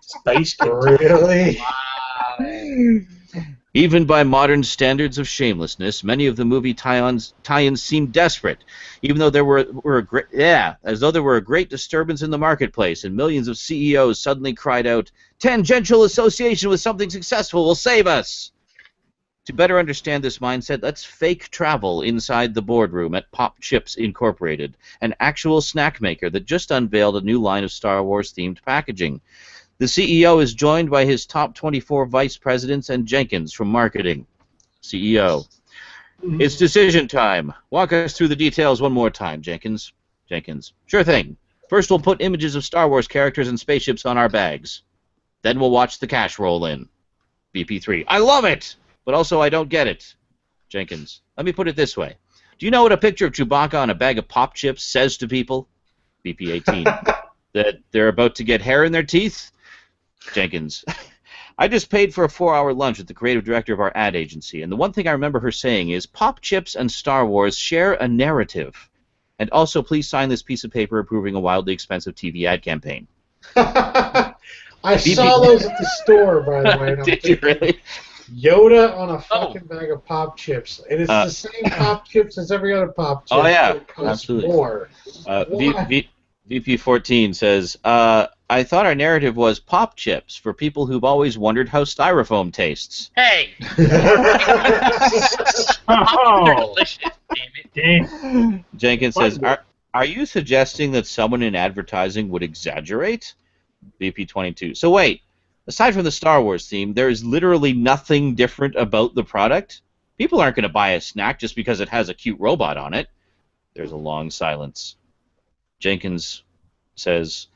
Space really? Even by modern standards of shamelessness, many of the movie tie-ins seem desperate, even though there as though there were a great disturbance in the marketplace, and millions of CEOs suddenly cried out, "Tangential association with something successful will save us!" To better understand this mindset, let's fake travel inside the boardroom at Pop Chips Incorporated, an actual snack maker that just unveiled a new line of Star Wars-themed packaging. The CEO is joined by his top 24 vice presidents and Jenkins from marketing. CEO. It's decision time. Walk us through the details one more time, Jenkins. Jenkins. Sure thing. First we'll put images of Star Wars characters and spaceships on our bags. Then we'll watch the cash roll in. BP3. I love it! But also I don't get it. Jenkins. Let me put it this way. Do you know what a picture of Chewbacca on a bag of pop chips says to people? BP18. That they're about to get hair in their teeth? Jenkins. I just paid for a 4-hour lunch with the creative director of our ad agency, and the one thing I remember her saying is, Pop Chips and Star Wars share a narrative. And also, please sign this piece of paper approving a wildly expensive TV ad campaign. I saw those at the store, by the way. Did you really? Yoda on a fucking bag of Pop Chips. And it's the same Pop Chips as every other Pop Chip. Oh, yeah. It costs Absolutely. more. VP14 says, I thought our narrative was Pop Chips for people who've always wondered how styrofoam tastes. Hey! Oh, Delicious, damn it. damn. Jenkins says, are you suggesting that someone in advertising would exaggerate? VP22. So wait, aside from the Star Wars theme, there is literally nothing different about the product? People aren't going to buy a snack just because it has a cute robot on it. There's a long silence. Jenkins says,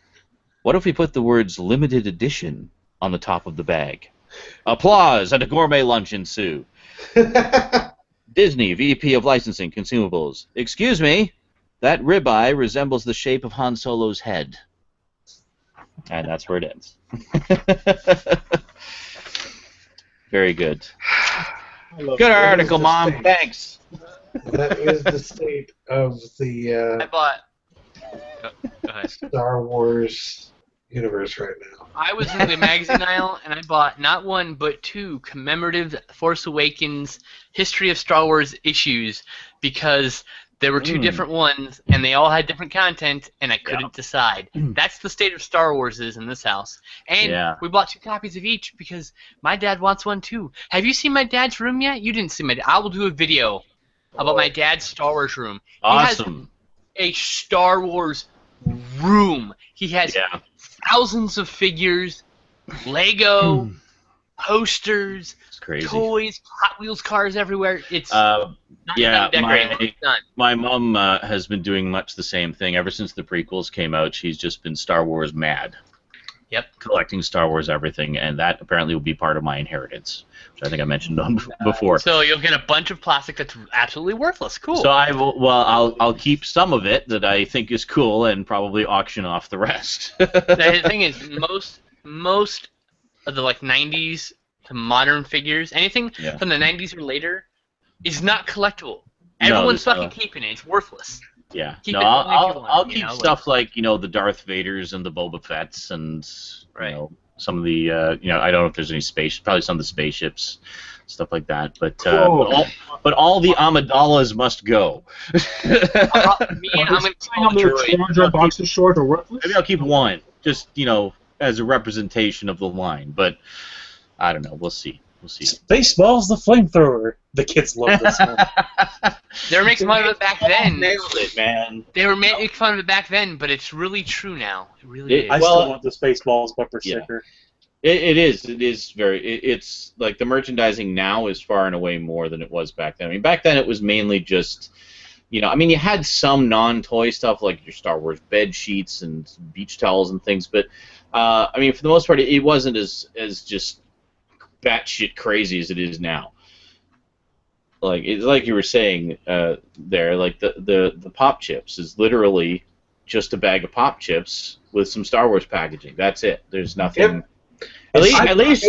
what if we put the words limited edition on the top of the bag? Applause and a gourmet lunch ensue. Disney, VP of Licensing, Consumables. Excuse me, that ribeye resembles the shape of Han Solo's head. And that's where it ends. Very good. Good article, Mom. Thanks. That is the state of the I bought... Go ahead. Star Wars universe right now. I was in the magazine aisle, and I bought not one, but 2 commemorative Force Awakens History of Star Wars issues, because there were 2 different ones, and they all had different content, and I couldn't decide. That's the state of Star Wars is in this house. And we bought 2 copies of each, because my dad wants one too. Have you seen my dad's room yet? You didn't see my dad. I will do a video about my dad's Star Wars room. Awesome. He has a Star Wars room. He has thousands of figures, Lego, posters, toys, Hot Wheels cars everywhere. It's not decorated. It's done. My mom has been doing much the same thing ever since the prequels came out. She's just been Star Wars mad. Yep. Collecting Star Wars everything, and that apparently will be part of my inheritance, which I think I mentioned before. So you'll get a bunch of plastic that's absolutely worthless. Cool. So I will. Well, I'll keep some of it that I think is cool, and probably auction off the rest. The thing is, most of the 90s to modern figures, anything from the 90s or later, is not collectible. Everyone's fucking keeping it. It's worthless. Yeah. Keep no, it I'll keep stuff like the Darth Vaders and the Boba Fett's and some of the I don't know if there's any probably some of the spaceships, stuff like that. But but all the Amidala's must go. Me, I'm gonna box is short or worthless. Maybe I'll keep one, just as a representation of the line. But I don't know. We'll see. We'll see. Spaceballs the flamethrower. The kids love this one. They were making fun of it back then. Nailed it, man. They were making fun of it back then, but it's really true now. It really is. I still want the Spaceballs bumper sticker. It is. It is very. It's like the merchandising now is far and away more than it was back then. I mean, back then it was mainly just, you had some non-toy stuff like your Star Wars bed sheets and beach towels and things, but for the most part, it wasn't as just batshit crazy as it is now. It's like you were saying there, like the Pop Chips is literally just a bag of Pop Chips with some Star Wars packaging. That's it. There's nothing. At least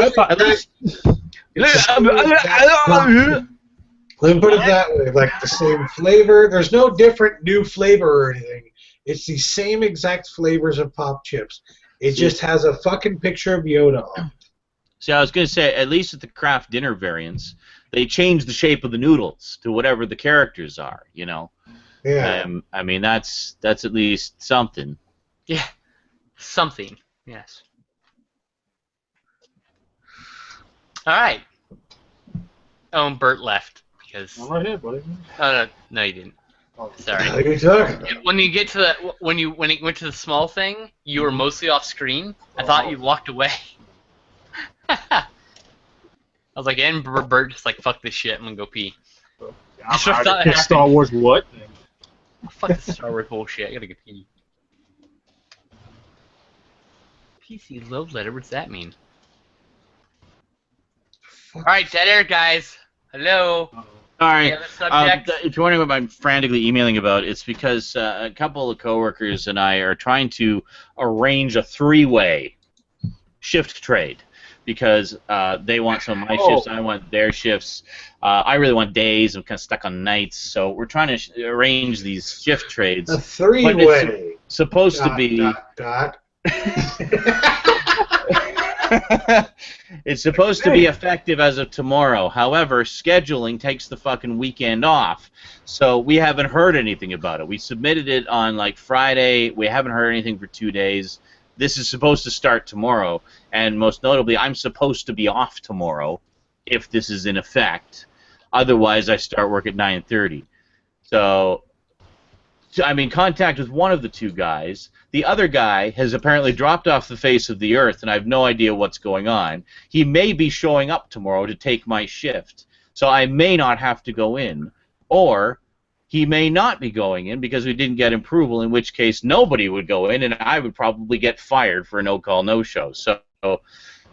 Let me put it that way, like the same flavor. There's no different new flavor or anything. It's the same exact flavors of pop chips. It just has a fucking picture of Yoda on it. See, I was going to say, at least with the Kraft Dinner variants, they change the shape of the noodles to whatever the characters are, you know? Yeah. I mean, that's at least something. Yeah. Something. Yes. All right. Oh, and Bert left because. I'm right here, buddy. Oh no, you didn't. Oh. How Sorry. you talking about? When you get to the when it went to the small thing, you were mostly off screen. I thought you walked away. I was like, and Bert just like, fuck this shit. I'm gonna go pee. That's what I thought happened. Star Wars what? Fuck this Star Wars bullshit. I gotta go pee. PC load letter. What's that mean? All right, dead air, guys. Hello. All right. Other subjects? If you're wondering what I'm frantically emailing about, it's because a couple of coworkers and I are trying to arrange a three-way shift trade because they want some of my shifts, I want their shifts. I really want days. I'm kind of stuck on nights, so we're trying to arrange these shift trades. A three-way. It's supposed to be. It's supposed to be effective as of tomorrow. However, scheduling takes the fucking weekend off, so we haven't heard anything about it. We submitted it on like Friday. We haven't heard anything for 2 days. This is supposed to start tomorrow, and most notably, I'm supposed to be off tomorrow if this is in effect. Otherwise, I start work at 9:30. So I'm in contact with one of the two guys. The other guy has apparently dropped off the face of the earth, and I have no idea what's going on. He may be showing up tomorrow to take my shift, so I may not have to go in. Or he may not be going in because we didn't get approval, in which case nobody would go in, and I would probably get fired for a no-call, no-show. So,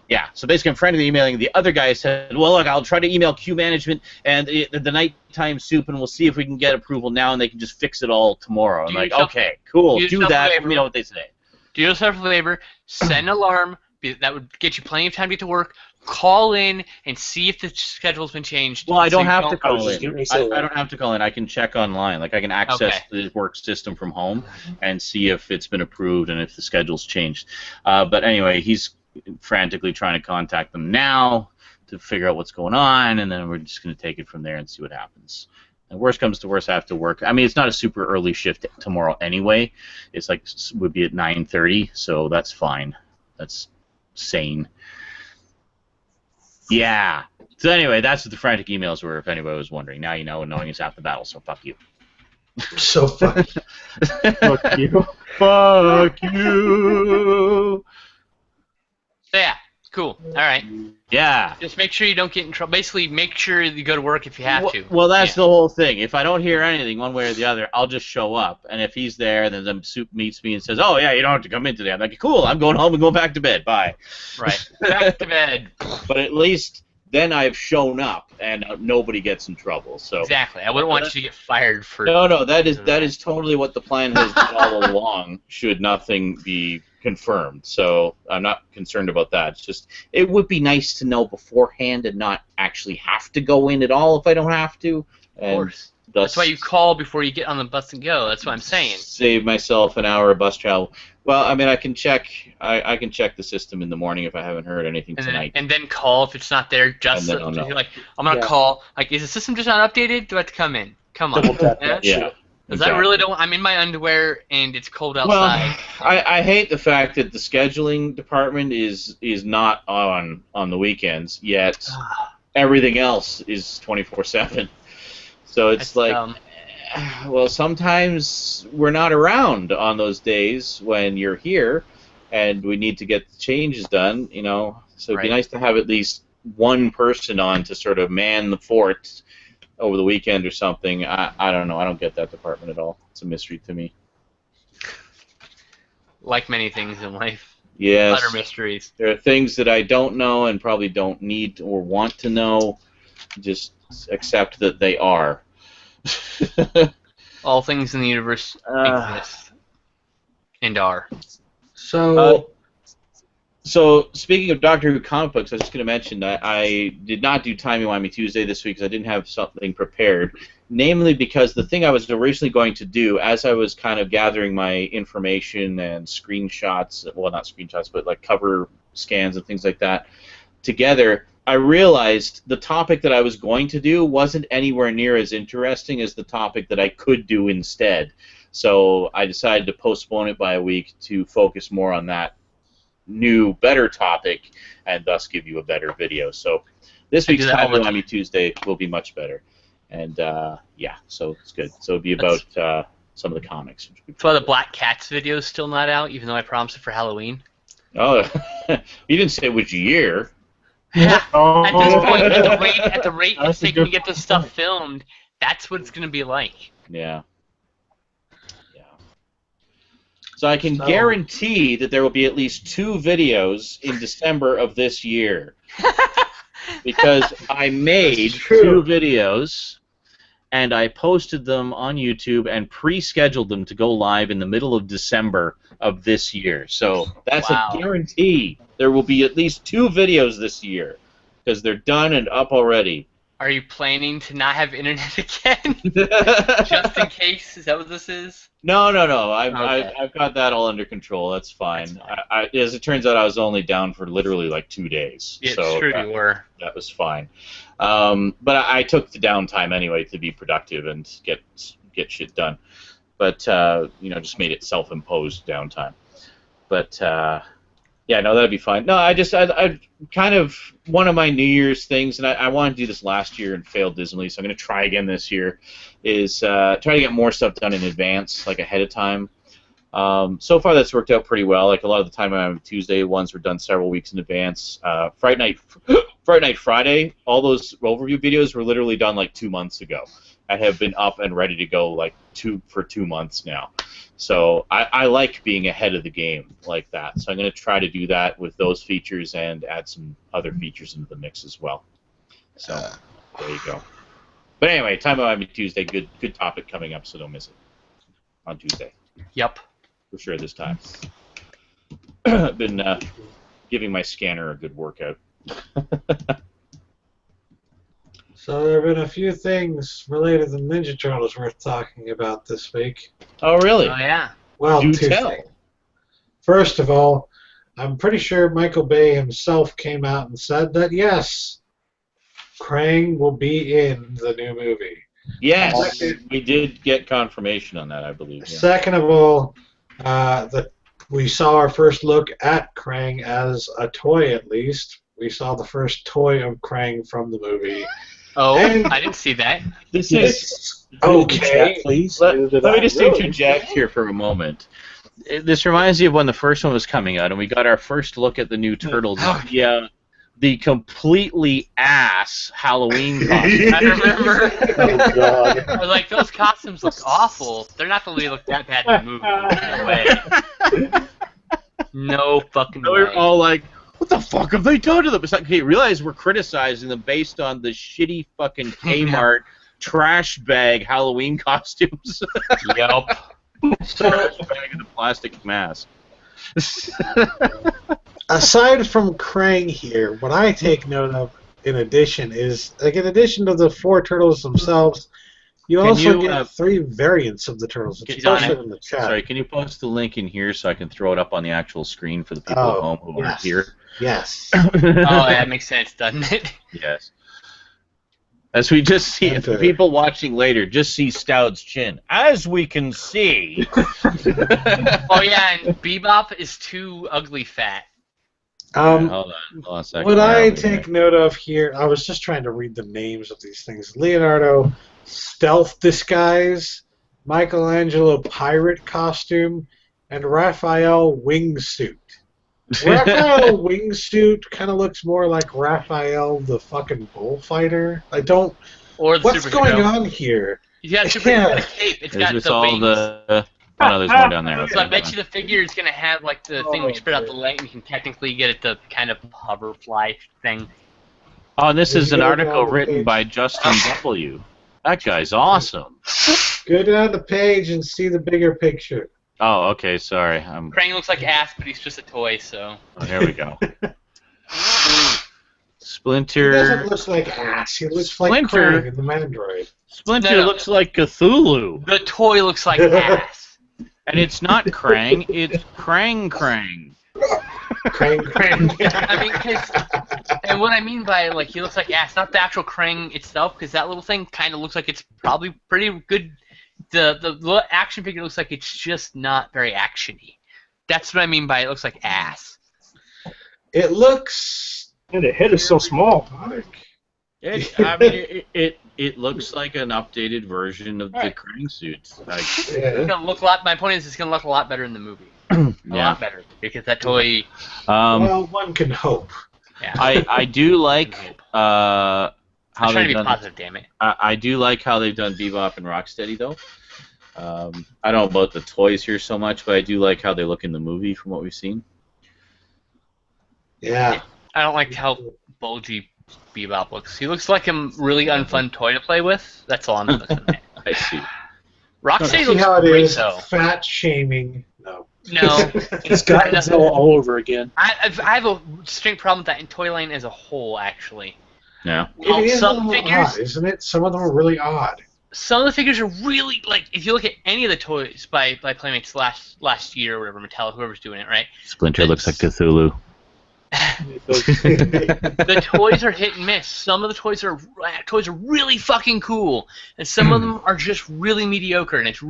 yeah. So basically, I'm frantically emailing. The other guy said, well, look, I'll try to email Q Management and the nighttime soup, and we'll see if we can get approval now, and they can just fix it all tomorrow. I'm like, okay, cool, do that. Let me know what they say. Do yourself a favor, set an alarm. That would get you plenty of time to get to work. Call in and see if the schedule's been changed. Well, I don't have to call in. I I don't have to call in. I can check online. Like, I can access the work system from home and see if it's been approved and if the schedule's changed. But anyway, he's frantically trying to contact them now to figure out what's going on, and then we're just going to take it from there and see what happens. And worst comes to worst, I have to work. I mean, it's not a super early shift tomorrow anyway. It's like would be at 9:30, so that's fine. That's sane. Yeah. So anyway, that's what the frantic emails were, if anybody was wondering. Now you know, and knowing is half the battle, so fuck you. So funny. Fuck you. Fuck you. So yeah, cool. All right. Yeah. Just make sure you don't get in trouble. Basically, make sure you go to work if you have to. Well, that's the whole thing. If I don't hear anything one way or the other, I'll just show up. And if he's there, then the soup meets me and says, oh, yeah, you don't have to come in today. I'm like, cool, I'm going home and going back to bed. Bye. Right. Back to bed. But at least then I've shown up and nobody gets in trouble. So exactly. I wouldn't want you to get fired for... No, that is totally what the plan has been all along, should nothing be confirmed. So I'm not concerned about that. It's just, it would be nice to know beforehand and not actually have to go in at all if I don't have to. Of course. That's why you call before you get on the bus and go. That's what I'm saying. Save myself an hour of bus travel. Well, I mean, I can check. I can check the system in the morning if I haven't heard anything tonight. And then call if it's not there. Just so, like, I'm gonna call. Like, is the system just not updated? Do I have to come in? Come on. Yeah. Because I really don't. I'm in my underwear and it's cold outside. Well, I hate the fact that the scheduling department is not on the weekends, yet everything else is 24/7. So it's that's like, well, sometimes we're not around on those days when you're here, and we need to get the changes done, you know. So it'd be nice to have at least one person on to sort of man the fort over the weekend or something. I don't know. I don't get that department at all. It's a mystery to me. Like many things in life. Yes. Utter mysteries. There are things that I don't know and probably don't need or want to know. Just accept that they are. All things in the universe exist and are. So, So, speaking of Doctor Who comic books, I was just going to mention that I did not do Timey-Wimey Tuesday this week because I didn't have something prepared. Namely because the thing I was originally going to do, as I was kind of gathering my information and screenshots, well, not screenshots, but like cover scans and things like that, together, I realized the topic that I was going to do wasn't anywhere near as interesting as the topic that I could do instead. So I decided to postpone it by a week to focus more on that new, better topic, and thus give you a better video. So this week's Timey-Wimey Tuesday will be much better. And, yeah, so it's good. So it'll be about some of the comics. That's why the Black Cats video is still not out, even though I promised it for Halloween. Oh, you didn't say which year. Yeah, Oh. at this point, at the rate it's taking to get this stuff filmed, that's what it's going to be like. Yeah. So I can guarantee that there will be at least 2 videos in December of this year. Because I made 2 videos, and I posted them on YouTube and pre-scheduled them to go live in the middle of December of this year. So that's a guarantee. There will be at least 2 videos this year, because they're done and up already. Are you planning to not have internet again? Just in case? Is that what this is? No. I've got that all under control. That's fine. As it turns out, I was only down for literally like 2 days. Yeah, so it's true you were. That was fine. But I took the downtime anyway to be productive and get shit done. But just made it self-imposed downtime. But yeah, no, that'd be fine. No, I kind of, one of my New Year's things, and I wanted to do this last year and failed dismally, so I'm going to try again this year, is try to get more stuff done in advance, like ahead of time. So far that's worked out pretty well. Like a lot of the time on Tuesday ones were done several weeks in advance. Friday Night Friday, all those overview videos were literally done like 2 months ago. I have been up and ready to go like 2 months now. So I like being ahead of the game like that. So I'm going to try to do that with those features and add some other features into the mix as well. So there you go. But anyway, Timey-Wimey Tuesday, good topic coming up, so don't miss it on Tuesday. Yep. For sure this time. I've been giving my scanner a good workout. So there have been a few things related to Ninja Turtles worth talking about this week. Oh, really? Oh, yeah. Well, Do 2 tell. things. First of all, I'm pretty sure Michael Bay himself came out and said that, yes, Krang will be in the new movie. Yes, we did get confirmation on that, I believe. Yeah. Second of all, we saw our first look at Krang as a toy, at least. We saw the first toy of Krang from the movie. Oh, And I didn't see that. This is okay. Please. Let me just interject here for a moment. This reminds me of when the first one was coming out, and we got our first look at the new Turtles. Yeah, the completely ass Halloween costume. I remember. Oh, God. I was like, those costumes look awful. They're not going to look that bad in the movie. No way. No fucking way. We're all like, what the fuck have they done to them? It's like, hey, realize we're criticizing them based on the shitty fucking Kmart trash bag Halloween costumes. Yup. So, Bag in the plastic mask. aside from Krang here, what I take note of in addition is, like, in addition to the 4 turtles themselves, you Can also you, get 3 variants of the turtles. It's posted in the chat. Sorry, can you post the link in here so I can throw it up on the actual screen for the people at home who aren't here? Yes. Oh, that makes sense, doesn't it? Yes. As we just see, if the Okay. people watching later just see Stoud's chin. As we can see. Oh, yeah, and Bebop is too ugly fat. Hold on a second. What I I'll be take here. note of here, I was just trying to read the names of these things. Leonardo, stealth disguise, Michelangelo, pirate costume, and Raphael, wingsuit. Raphael wingsuit kind of looks more like Raphael the fucking bullfighter. I don't. Or the What's superhero. going on here? You got a Yeah. cape. It's Is got this the all wings. the... Oh, no, there's more down there. So I Okay, bet you the figure is going to have like the thing where you spread out the leg and you can technically get it to kind of hoverfly thing. Oh, and this is an Go article down the written page. by Justin W. That guy's awesome. Go down the page and see the bigger picture. Oh, okay. Sorry. Krang looks like ass, but he's just a toy, so. Oh, here we go. He Splinter. doesn't look like ass. He looks like Splinter. Krang in the Mandroid. Splinter No. looks like Cthulhu, The toy looks like ass. and it's not Krang. It's Krang. Krang. I mean, and what I mean by like he looks like ass, not the actual Krang itself, because that little thing kind of looks like it's probably pretty good. The action figure looks like it's just not very actiony. That's what I mean by it looks like ass. It looks. And the head is so small. It looks like an updated version of the Right. Krang suits. Like, It's Yeah. gonna look a lot. My point is, it's gonna look a lot better in the movie. A lot better because that toy. Well, one can hope. Yeah. I do like how I'm trying to they've be done. positive. Damn it. I do like how they've done Bebop and Rocksteady though. I don't know about the toys here so much, but I do like how they look in the movie from what we've seen. Yeah. I don't like how bulgy Bebop looks. He looks like a really unfun toy to play with. That's all I'm looking at. I see. Rocksteady See looks how it great is. though. Fat shaming. No. No, It's got Godzilla all over again. I have a straight problem with that in Toyline as a whole, actually. Yeah. Well, It is a some little figures, odd, isn't it? Some of them are really odd. some of the figures are really like. If you look at any of the toys by Playmates last year or whatever, Mattel, whoever's doing it, right? Splinter looks like Cthulhu. The toys are hit and miss. Some of the toys are really fucking cool, and some of them are just really mediocre, and it's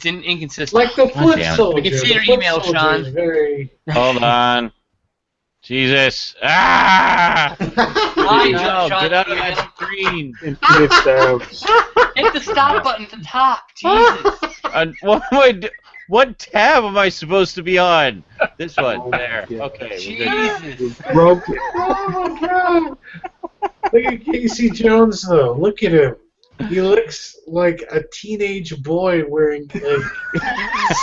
inconsistent. Like the foot damn it. soldier. We can see The your foot email, soldier Sean. is very. Hold on. Jesus. Ah! Why, No, Sean, get out of email? that screen. Infinite stabs. Hit the stop button at the top. Jesus. What tab am I supposed to be on? This one. Oh my There. God. Okay. We're good. Jesus. Broke it. Oh my god! Look at Casey Jones though. Look at him. He looks like a teenage boy wearing like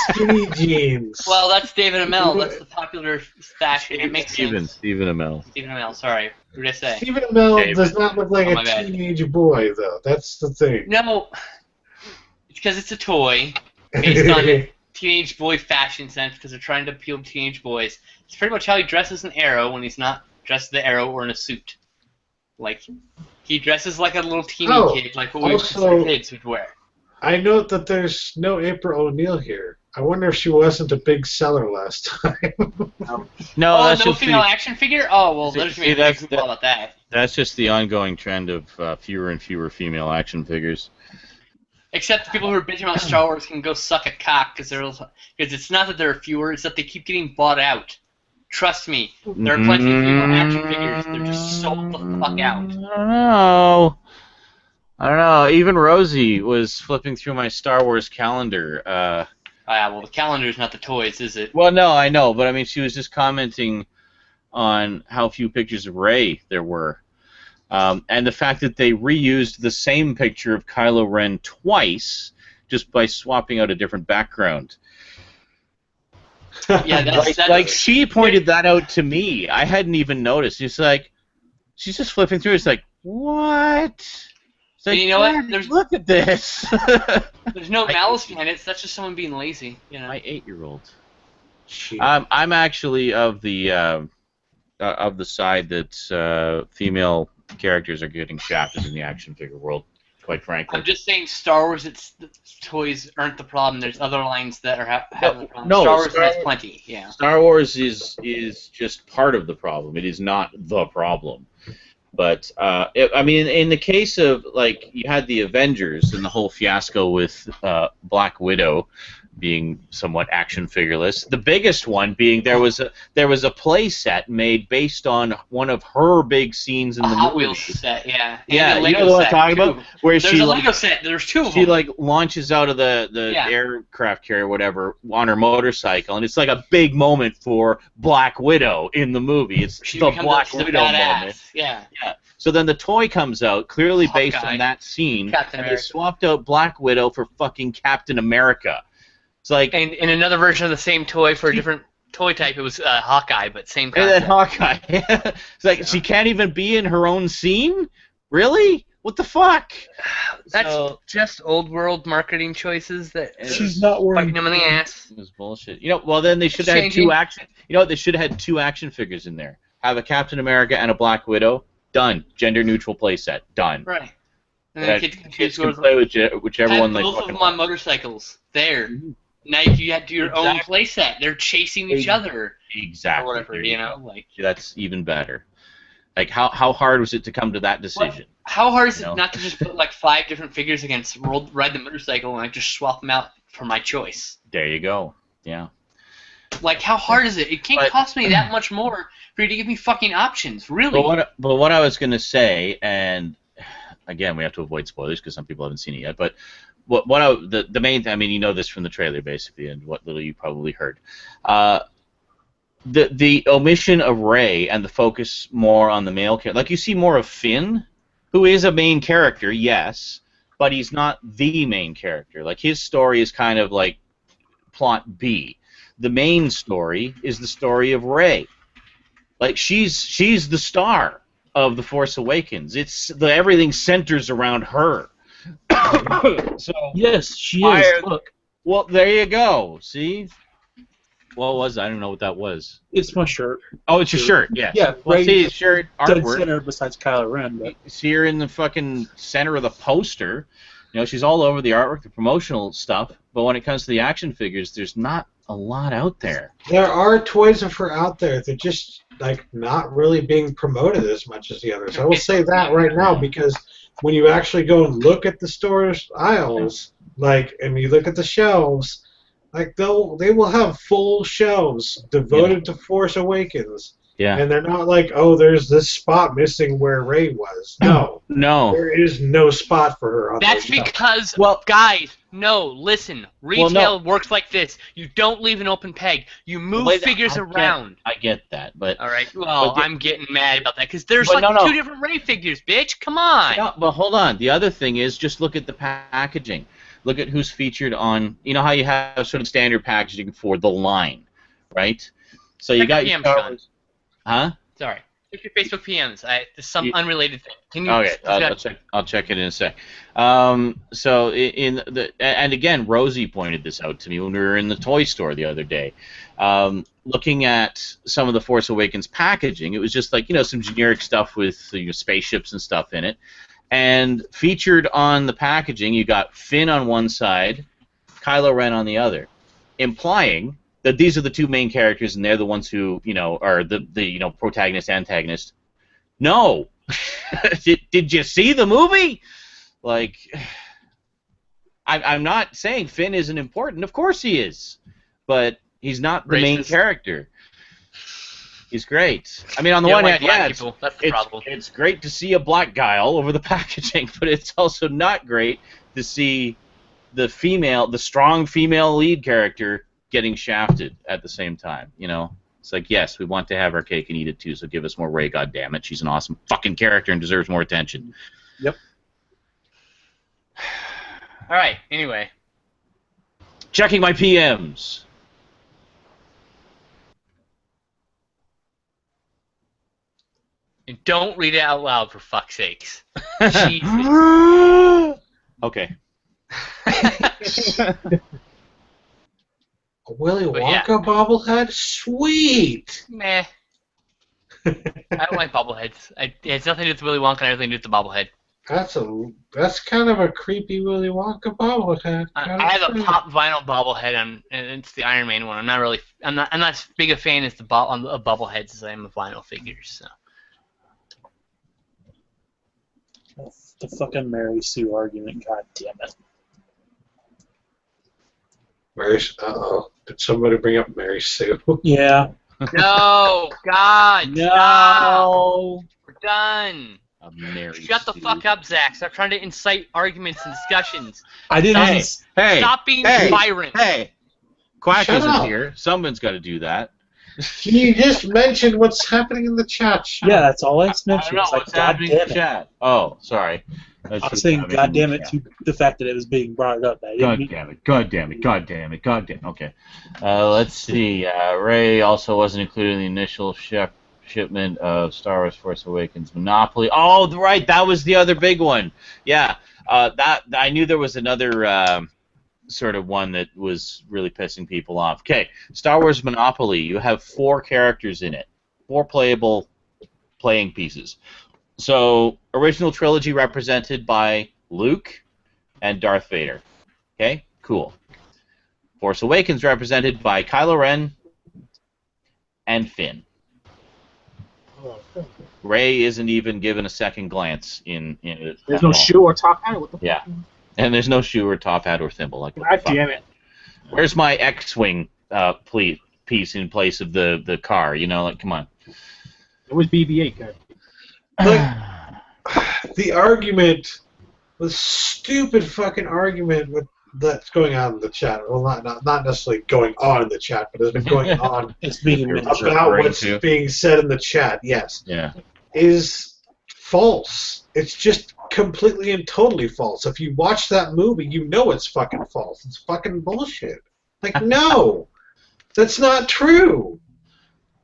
skinny jeans. Well, that's David Amell. That's the popular fashion. It makes sense. Stephen Amell. Stephen Amell. Sorry. What did I say? Stephen Amell David. does not look like Oh, a my bad. teenage boy though. That's the thing. No. It's because it's a toy based on teenage boy fashion sense because they're trying to appeal to teenage boys. It's pretty much how he dresses an Arrow when he's not dressed as the Arrow or in a suit. Like, he dresses like a little teeny kid, like what also- kids would wear. I note that there's no April O'Neil here. I wonder if she wasn't a big seller last time. No, Oh, that's no just female the, action figure? Oh, well, there's See, me that's all about that. that's just the ongoing trend of fewer and fewer female action figures. Except the people who are bitching about Star Wars can go suck a cock because it's not that there are fewer, it's that they keep getting bought out. Trust me, there are plenty of female action figures. They're just sold the fuck out. I don't know. Even Rosie was flipping through my Star Wars calendar. Well, the calendar's not the toys, is it? Well, no, I know, but I mean, she was just commenting on how few pictures of Rey there were. And the fact that they reused the same picture of Kylo Ren twice just by swapping out a different background. Yeah, that's Like she pointed that out to me. I hadn't even noticed. It's like, she's just flipping through. It's like, what? It's like, And you know what? "Daddy, look at this. There's no malice behind it. That's just someone being lazy, you know. My 8-year-old. She- I'm actually of the side that female characters are getting shafted in the action figure world. Quite frankly. I'm just saying, Star Wars, the toys aren't the problem. There's other lines that are having the problem. No, Star Wars Star has Wars- plenty. Yeah. Star Wars is just part of the problem. It is not the problem. But I mean, in the case of like you had the Avengers and the whole fiasco with Black Widow being somewhat action figureless. The biggest one being there was a play set made based on one of her big scenes in the Hot movie. Wheels set, yeah. Yeah, And a you know Lego what I'm set, talking too. about? Where There's she a like, Lego set. There's two of she them. like launches out of the Yeah. aircraft carrier or whatever on her motorcycle, and it's like a big moment for Black Widow in the movie. It's She the becomes Black the Widow badass. moment. Yeah. So then the toy comes out, clearly based Hawkeye. on that scene, Captain and they America. swapped out Black Widow for fucking Captain America. It's like, And in another version of the same toy for a different toy type, it was Hawkeye, but same and then concept. Hawkeye. It's like she can't even be in her own scene? Really? What the fuck? That's So, just old world marketing choices that She's not wearing. biting them in the ass. it was bullshit. Well then they should have had two action. They should have had two action figures in there. Have a Captain America and a Black Widow. Done. Gender neutral playset. Done. Right. And then Kids can play with whichever one they both fucking of them on motorcycles. There. Now you have to do your own playset. They're chasing each other. Exactly. Or whatever, like. That's even better. Like, how hard was it to come to that decision? How hard is it not to just put like 5 different figures against ride the motorcycle and like just swap them out for my choice? There you go. Yeah. Like, how hard is it? It can't cost me that much more for you to give me fucking options, really. But what I was going to say, and again, we have to avoid spoilers because some people haven't seen it yet, but the main, I mean, you know this from the trailer, basically, and what little you probably heard. The omission of Rey and the focus more on the male character. Like, you see more of Finn, who is a main character, yes, but he's not the main character. Like, his story is kind of like plot B. The main story is the story of Rey. Like, she's the star of The Force Awakens. Everything centers around her. So yes, she is. Look. Well, there you go. See? What was I don't know what that was. It's my shirt. Oh, it's your shirt. Yes. Yeah. Well, see, shirt dead artwork. center besides Kylo Ren. But. You see her in the fucking center of the poster. She's all over the artwork, the promotional stuff. But when it comes to the action figures, there's not a lot out there. There are toys of her out there. They're just like not really being promoted as much as the others. I will say that right now, because when you actually go and look at the store's aisles, and you look at the shelves, like they will have full shelves devoted to Force Awakens. Yeah. And they're not like, oh, there's this spot missing where Rey was. No. No. There is no spot for her. That's because, guys, listen. Retail works like this. You don't leave an open peg. You move figures around. I get that, but... All right, well, I'm getting mad about that, because there's two different Rey figures, bitch. Come on. No, but hold on. The other thing is, just look at the packaging. Look at who's featured on... You know how you have sort of standard packaging for the line, right? So you got your... Huh? Sorry. Check your Facebook PMs. There's some unrelated thing. Can you? Okay, I'll check it in a sec. So and again, Rosie pointed this out to me when we were in the toy store the other day. Looking at some of the Force Awakens packaging, it was just like some generic stuff with spaceships and stuff in it. And featured on the packaging, you got Finn on one side, Kylo Ren on the other, implying that these are the two main characters, and they're the ones who, are the protagonist, antagonist. No! Did you see the movie? Like, I'm not saying Finn isn't important. Of course he is. But he's not the main character. He's great. I mean, on the one hand, it's great to see a black guy all over the packaging, but it's also not great to see the strong female lead character getting shafted at the same time, It's like, yes, we want to have our cake and eat it too, so give us more Rey, goddammit. She's an awesome fucking character and deserves more attention. Yep. Alright, anyway. Checking my PMs. And don't read it out loud, for fuck's sakes. Jesus. Okay. A Willy Wonka bobblehead? Sweet! Meh. I don't like bobbleheads. It has nothing to do with Willy Wonka and everything to do with the bobblehead. That's kind of a creepy Willy Wonka bobblehead. I have a pop vinyl bobblehead, and it's the Iron Man one. I'm not as big a fan of bobbleheads as I am of vinyl figures. So. The fucking Mary Sue argument, god damn it. Uh-oh. Did somebody bring up Mary Sue? Yeah. No, God, no. Stop. We're done. Shut the Sue. fuck up, Zach. Stop trying to incite arguments and discussions. I didn't. Stop being Byron. Hey, Quack isn't here. Someone's got to do that. You just mentioned what's happening in the chat. Yeah, that's all I mentioned. I don't know what's happening in the chat. Oh, sorry. I was saying, God damn it, to the fact that it was being brought up. God damn it. Okay. Let's see. Rey also wasn't included in the initial shipment of Star Wars Force Awakens Monopoly. Oh, right, that was the other big one. Yeah, that I knew there was another sort of one that was really pissing people off. Okay, Star Wars Monopoly. You have 4 characters in it, 4 playable playing pieces. So, original trilogy represented by Luke and Darth Vader. Okay, cool. Force Awakens represented by Kylo Ren and Finn. Rey isn't even given a second glance in it. There's no shoe or top hat. What the Yeah. And there's no shoe or top hat or thimble. Like, God damn it. Where's my X-Wing piece in place of the car? You know, like, come on. It was BB-8, guy. Like, the argument, the stupid fucking argument that's going on in the chat. Well, not necessarily going on in the chat, but has been going on It's being about what's being said in the chat. Yes. Yeah. Is false. It's just completely and totally false. If you watch that movie, you know it's fucking false. It's fucking bullshit. Like, no, that's not true.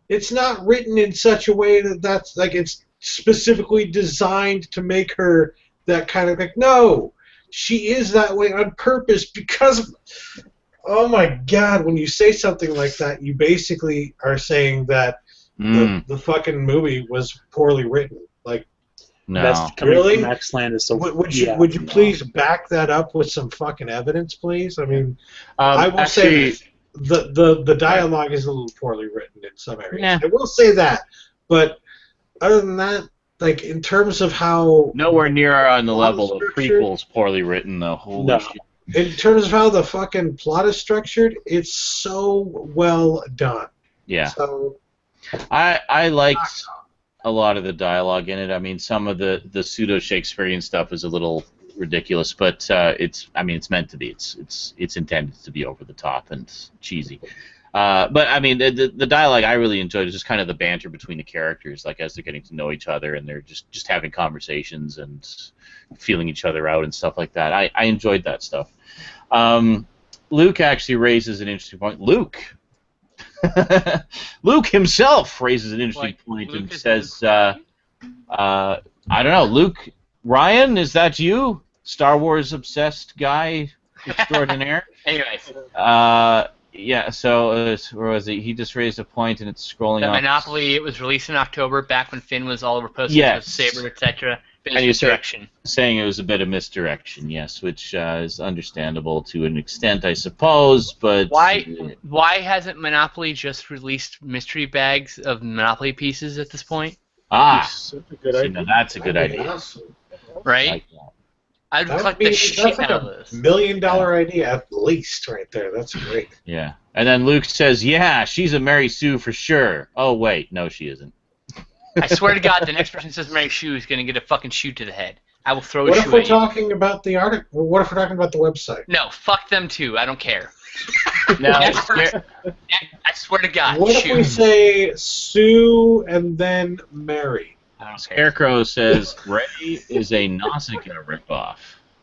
It's not written in such a way that's like it's specifically designed to make her that kind of like. No, she is that way on purpose because. Oh my God! When you say something like that, you basically are saying that the fucking movie was poorly written. Like. No. That's coming Really? from Max Landis. So Would you please back that up with some fucking evidence, please? I mean, I will actually, say the dialogue is a little poorly written in some areas. Yeah. I will say that, but other than that, like in terms of how nowhere near on the level of structured. prequels poorly written, though. Holy No. shit. in terms of how the fucking plot is structured, it's so well done. Yeah. So I liked a lot of the dialogue in it. I mean, some of the pseudo Shakespearean stuff is a little ridiculous, but it's meant to be. It's intended to be over the top and cheesy. But I mean, the dialogue I really enjoyed is just kind of the banter between the characters, like as they're getting to know each other and they're just having conversations and feeling each other out and stuff like that. I enjoyed that stuff. Luke actually raises an interesting point. Luke himself raises an interesting point and says, I don't know, Luke, Ryan, is that you? Star Wars obsessed guy extraordinaire? Anyways. Yeah, so where was he? He just raised a point and it's scrolling The up. Monopoly, it was released in October, back when Finn was all over posters Yes. with Saber, etc. And you say- Misdirection. Saying it was a bit of misdirection, yes, which is understandable to an extent, I suppose, but... Why hasn't Monopoly just released mystery bags of Monopoly pieces at this point? That's a good See, idea. now that's a good that'd be idea. awesome. Right? Like that. I'd That collect would the be- shit that's like out of a this. $1 million idea at least, right there. That's great. Yeah. And then Luke says, yeah, she's a Mary Sue for sure. Oh, wait, no, she isn't. I swear to God, the next person says Mary Sue is going to get a fucking shoe to the head. I will throw a What if shoe we're at you. talking about the article? What if we're talking about the website? No, fuck them too. I don't care. Now, I swear to God, What if we shoes. say Sue and then Mary? I don't care. Scarecrow says, Ray is a Nausicaa ripoff.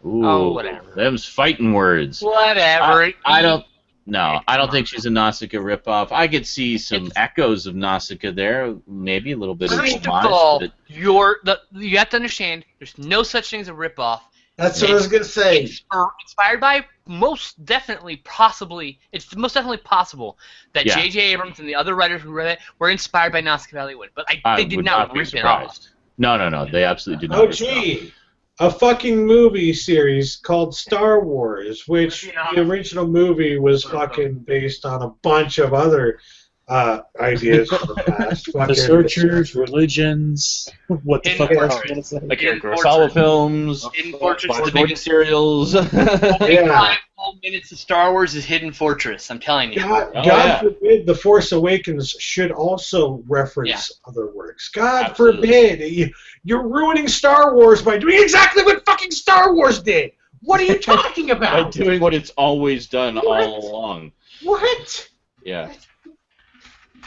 Ooh, Oh, whatever. Them's fighting words. Whatever. I don't think she's a Nausicaa ripoff. I could see some echoes of Nausicaa there, maybe a little bit of First of homage. all, But you have to understand, there's no such thing as a ripoff. That's what I was gonna say. It's inspired by most definitely possible that Yeah. J.J. Abrams and the other writers who read it were inspired by Nausicaa Valley Wood, but I they did would not be rip it off. surprised. No, they absolutely did not. Oh, rip it off. gee. A fucking movie series called Star Wars, which the original movie was fucking based on a bunch of other ideas from the past. the Fucking- searchers, religions, what the fuck Hidden else Fortress. you want to say? Like Hidden Kurosawa Fortress. films, Hidden Fortress, Flash the Gordon biggest serials. Yeah. 5 whole minutes of Star Wars is Hidden Fortress, I'm telling you. God yeah. forbid The Force Awakens should also reference other works. God Absolutely. forbid. You're ruining Star Wars by doing exactly what fucking Star Wars did. What are you talking By about? doing what it's always done What? all along. What? Yeah.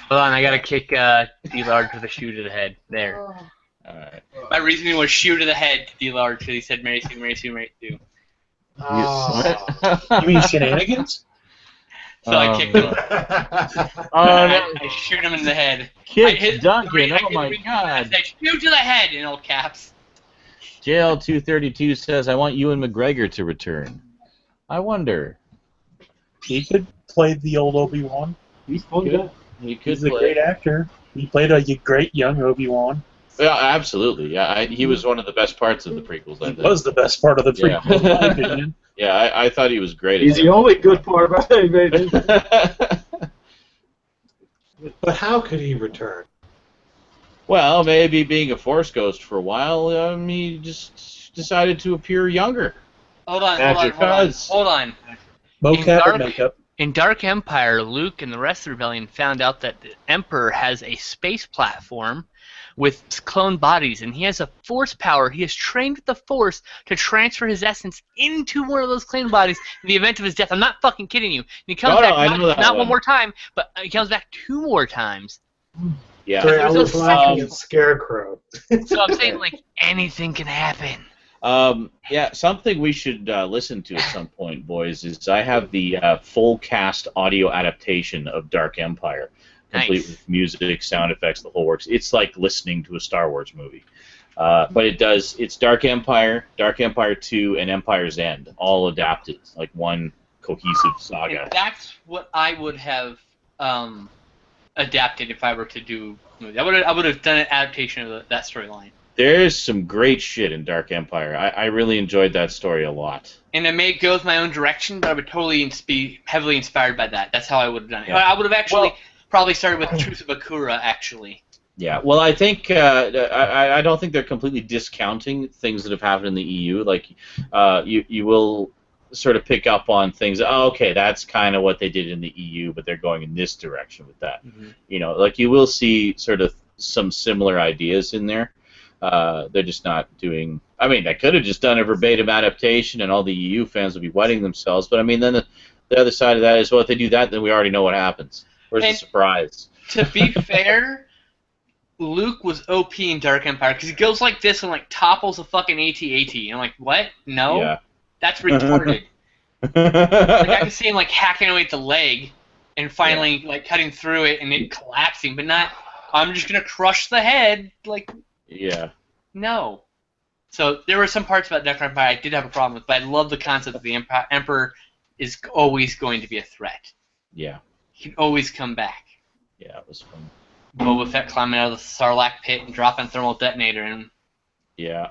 Hold on, I gotta kick D-Large with a shoe to the head. There. All right. My reasoning was shoe to the head to D-Large because he said Mary Sue, Mary Sue, Mary Sue. Oh. You mean shenanigans? So I kick him. I shoot him in the head. Kick Duncan, oh my god. I say, shoot to the head in all caps. JL232 says, I want Ewan McGregor to return. I wonder. He could play the old Obi-Wan. He's good. He's a great actor. He played a great young Obi-Wan. Yeah, absolutely. Yeah, he was one of the best parts of the prequels. I think. He was the best part of the prequels, in my opinion. Yeah, I thought he was great. He's the only good part about it. But how could he return? Well, maybe being a Force ghost for a while, he just decided to appear younger. Hold on. Mocap and makeup. In Dark Empire, Luke and the rest of the Rebellion found out that the Emperor has a space platform with clone bodies, and he has a Force power. He has trained with the Force to transfer his essence into one of those clone bodies in the event of his death. I'm not fucking kidding you. And he comes back not one more time, but he comes back 2 more times. Yeah. Sorry, I was laughing at Scarecrow. So I'm saying, like, anything can happen. Yeah, something we should listen to at some point, boys, is I have the full cast audio adaptation of Dark Empire, complete with music, sound effects, the whole works. It's like listening to a Star Wars movie. But it's Dark Empire, Dark Empire 2, and Empire's End, all adapted, like one cohesive saga. And that's what I would have adapted if I were to do a movie. I would have done an adaptation of that storyline. There's some great shit in Dark Empire. I really enjoyed that story a lot. And it may go with my own direction, but I would totally be heavily inspired by that. That's how I would have done it. Yeah. I would have actually probably started with Truth of Akura, actually. Yeah, well, I think I don't think they're completely discounting things that have happened in the EU. Like, you will sort of pick up on things. Oh, okay, that's kind of what they did in the EU, but they're going in this direction with that. Mm-hmm. You know, like you will see sort of some similar ideas in there. They're just not doing. I mean, they could have just done a verbatim adaptation, and all the EU fans would be wetting themselves. But I mean, then the other side of that is, well, if they do that, then we already know what happens. Where's the surprise? To be fair, Luke was OP in Dark Empire because he goes like this and like topples a fucking AT-AT. And I'm like, what? No, that's retarded. Like I can see him like hacking away at the leg, and finally like cutting through it and it collapsing, but not. I'm just gonna crush the head, like. Yeah. No. So there were some parts about Dark Empire I did have a problem with, but I love the concept that the Emperor is always going to be a threat. Yeah. He can always come back. Yeah, it was fun. Boba Fett climbing out of the Sarlacc pit and dropping a thermal detonator in him. Yeah.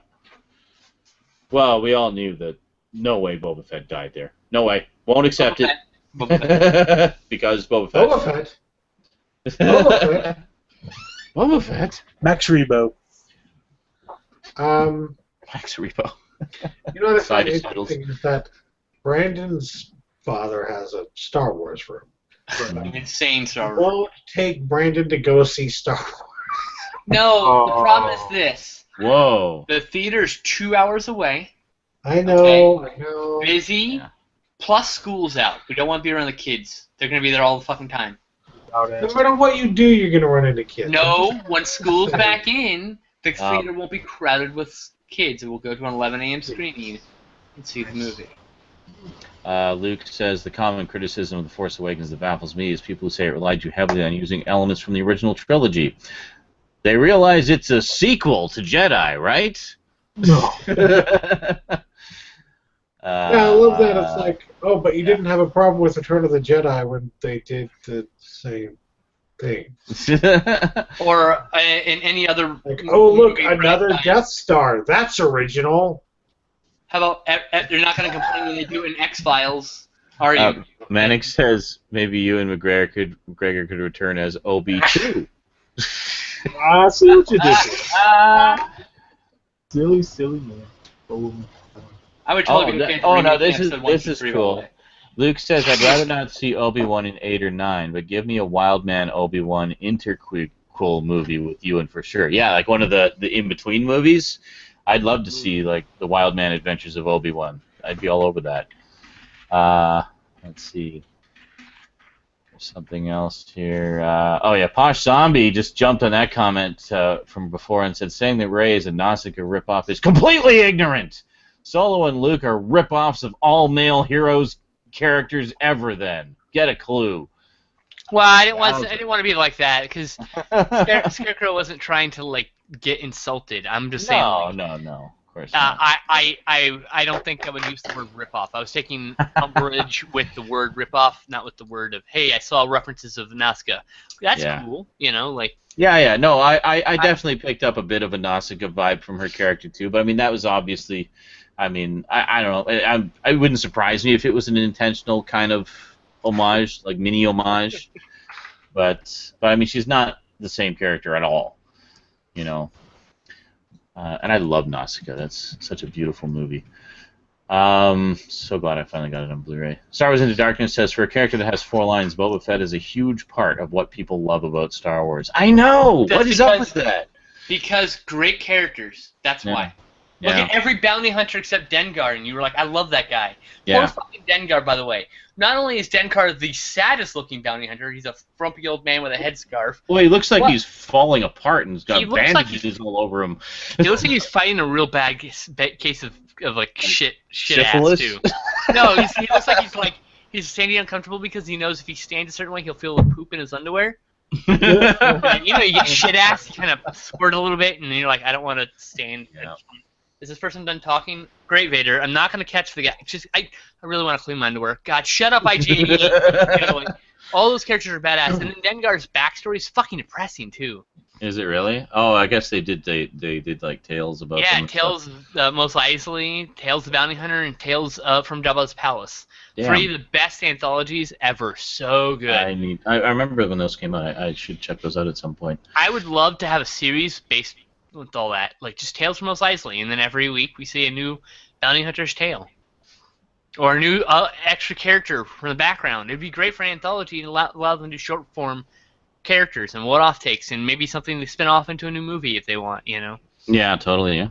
Well, we all knew that no way Boba Fett died there. No way. Won't accept it. Boba Fett. Because Boba Fett. Boba Fett. Boba Fett. Boba Fett. Max Rebo. Max Rebo. You know what's interesting is that Brandon's father has a Star Wars room. Insane Star Wars. Won't take Brandon to go see Star Wars. No, the problem is this. Whoa. The theater's 2 hours away. I know, okay. I know. Busy, plus school's out. We don't want to be around the kids. They're going to be there all the fucking time. No matter what you do, you're going to run into kids. No, when school's back in, the theater won't be crowded with kids. It will go to an 11 a.m. screening and see the movie. Luke says, the common criticism of The Force Awakens that baffles me is people who say it relied too heavily on using elements from the original trilogy. They realize it's a sequel to Jedi, right? No. Yeah, I love that. It's like, oh, but you didn't have a problem with Return of the Jedi when they did the same thing. Or in any other... Like, oh, look, another Death Star. That's original. How about, they're not going to complain when they do it in X-Files, are you? Manic says maybe you and McGregor could return as OB2. I see what you did. Silly man. I would totally be no, this is cool. Luke says, I'd rather not see Obi-Wan in 8 or 9, but give me a Wildman Obi-Wan interquel movie with Ewan for sure. Yeah, like one of the in-between movies. I'd love to see like the Wildman Adventures of Obi-Wan. I'd be all over that. Let's see. There's something else here. Oh yeah, Posh Zombie just jumped on that comment from before and said, saying that Rey is a Nausicaa ripoff is completely ignorant. Solo and Luke are ripoffs of all male heroes characters ever then. get a clue. Well, I didn't want to be like that because Scarecrow wasn't trying to like get insulted. I'm just saying. No. Of course not. I don't think I would use the word ripoff. I was taking umbrage with the word ripoff, not with the word of, hey, I saw references of Nazca. That's cool, like. Yeah. No, I definitely picked up a bit of a Nausicaa vibe from her character too, but I mean that was obviously, I don't know, it wouldn't surprise me if it was an intentional kind of homage, like mini homage, but I mean she's not the same character at all, and I love Nausicaa. That's such a beautiful movie. So glad I finally got it on Blu-ray. Star Wars Into Darkness says, for a character that has 4 lines, Boba Fett is a huge part of what people love about Star Wars. I know! What is up with that? Because great characters. That's why. Yeah. Look at every bounty hunter except Dengar, and you were like, I love that guy. Yeah. Poor fucking Dengar, by the way. Not only is Dengar the saddest-looking bounty hunter, he's a frumpy old man with a headscarf. Well, he looks like he's falling apart and he's got bandages all over him. He looks like he's fighting a real bad case of like shit syphilis? ass too. No, he looks like he's standing uncomfortable because he knows if he stands a certain way he'll feel the poop in his underwear. And, you get shit ass, you kind of squirt a little bit, and then you're like, I don't want to stand. Yeah. Is this person done talking? Great, Vader. I'm not gonna catch the guy. I really want to clean my underwear. God, shut up, IGE. All those characters are badass, and then Dengar's backstory is fucking depressing too. Is it really? Oh, I guess they did. They did like tales about. Yeah, Tales Mos Eisley, Tales the Bounty Hunter, and Tales from Jabba's Palace. Damn. 3 of the best anthologies ever. So good. I remember when those came out. I should check those out at some point. I would love to have a series based with all that, like just Tales from Mos Eisley, and then every week we see a new bounty hunter's tale, or a new extra character from the background. It'd be great for an anthology and allow them to do short form characters and what-off takes, and maybe something to spin off into a new movie if they want, Yeah, totally. Yeah.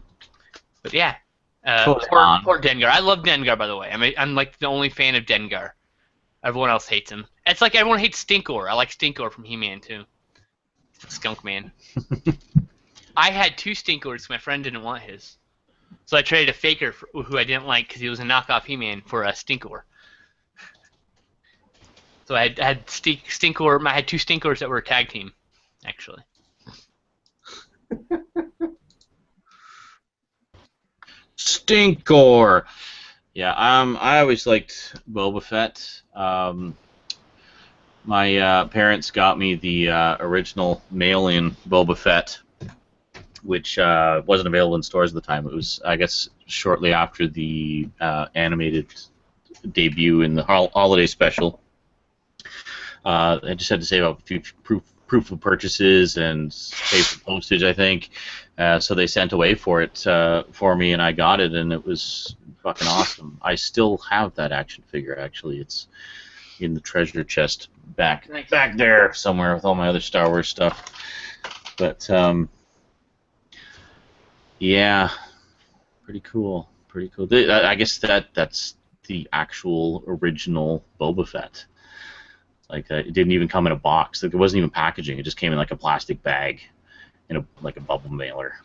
But yeah, Totally poor Dengar. I love Dengar, by the way. I'm like the only fan of Dengar. Everyone else hates him. It's like everyone hates Stinkor. I like Stinkor from He-Man too. Skunk Man. I had 2 Stinkors. My friend didn't want his, so I traded a faker who I didn't like because he was a knockoff He-Man for a Stinkor. So I had Stinkor. I had 2 Stinkors that were a tag team, actually. Stinkor. Yeah. I always liked Boba Fett. My parents got me the original mail-in Boba Fett, which wasn't available in stores at the time. It was, I guess, shortly after the animated debut in the holiday special. I just had to save up a few proof of purchases and pay for postage, I think. So they sent away for it for me, and I got it, and it was fucking awesome. I still have that action figure, actually. It's in the treasure chest back there somewhere with all my other Star Wars stuff. But yeah, pretty cool. I guess that's the actual original Boba Fett. Like it didn't even come in a box. Like, it wasn't even packaging. It just came in like a plastic bag, in a bubble mailer,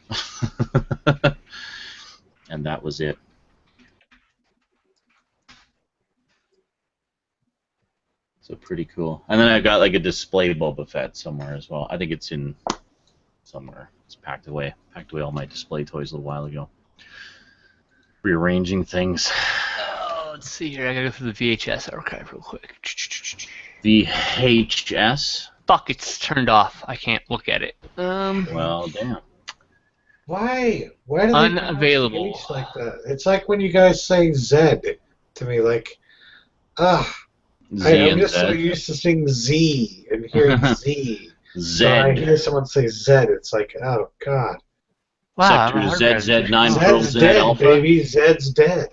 and that was it. So pretty cool. And then I've got like a display Boba Fett somewhere as well. I think it's in somewhere. It's packed away. Packed away all my display toys a little while ago. Rearranging things. Let's see here. I gotta go through the VHS archive real quick. VHS? Fuck, it's turned off. I can't look at it. Well, damn. Why do they Unavailable. pronounce H like that? It's like when you guys say Z to me, like, I'm just so used to saying Z and hearing Z. Z. When I hear someone say Z, it's like, oh god. Wow, Sector ZZ9 Pearl Zed's Z dead, Alpha. baby. Zed's dead.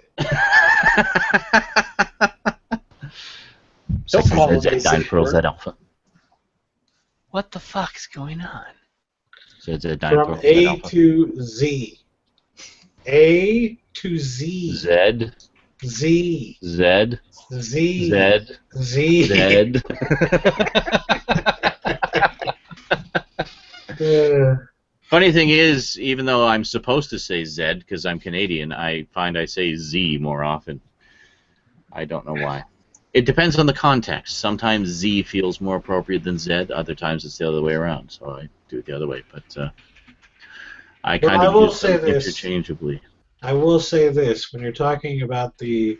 Don't call it ZZ9 Pearl Z Alpha. What the fuck's going on? ZZ9 Pearl From Z A Alpha. to Z. A to Z. Z. Z. Z. Z. Z. Z. Z. Funny thing is, even though I'm supposed to say Z because I'm Canadian, I find I say Z more often. I don't know why. It depends on the context. Sometimes Z feels more appropriate than Z. Other times it's the other way around. So I do it the other way. But I kind of use them interchangeably. I will say this. When you're talking about the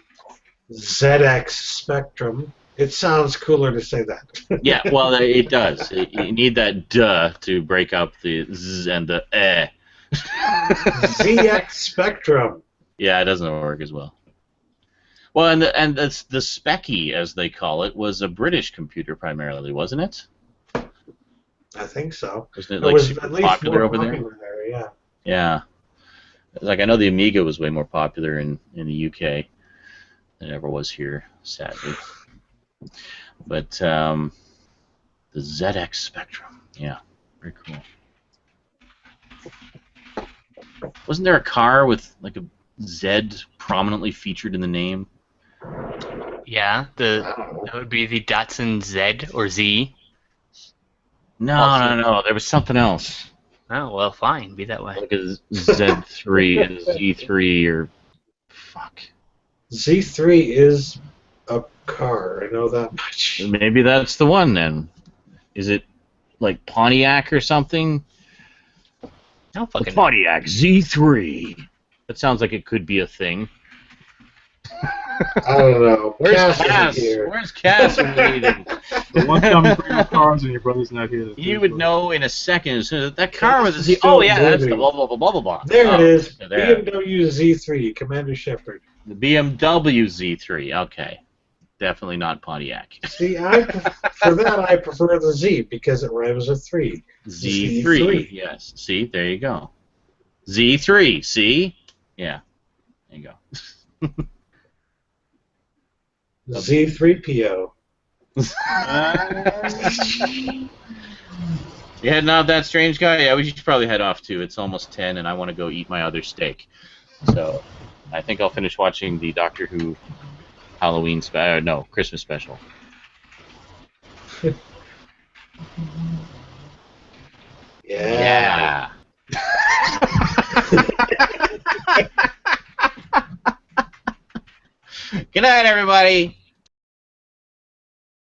ZX Spectrum, it sounds cooler to say that. Yeah, well, it does. You need that duh to break up the Z and the eh. ZX Spectrum. Yeah, it doesn't work as well. Well, and the Specky, as they call it, was a British computer primarily, wasn't it? I think so. Wasn't it like super popular over there? Yeah. Yeah. Like I know the Amiga was way more popular in the UK than it ever was here, sadly. But the ZX Spectrum, yeah, very cool. Wasn't there a car with like a Z prominently featured in the name? Yeah, that would be the Datsun Z or Z. No. There was something else. Oh, well, fine. Be that way. Like a Z3 and Z3 or... Fuck. Z3 is a car. I know that much. Maybe that's the one then. Is it like Pontiac or something? No fucking Pontiac Z3. That sounds like it could be a thing. I don't know. Where's Cass? Where's Cass waiting? The one time you bring up cars and your brother's not here. You would know in a second as soon as that car was a Z. Oh yeah, that's the blah blah blah blah blah. There it is. BMW Z3, Commander Shepard. The BMW Z3. Okay, definitely not Pontiac. See, for that I prefer the Z because it rhymes with 3. Z3. Yes. See, there you go. Z3. See? Yeah. There you go. Z3PO. You heading out, that strange guy? Yeah, we should probably head off too. It's almost 10, and I want to go eat my other steak. So, I think I'll finish watching the Doctor Who Halloween Christmas special. Yeah. Good night, everybody.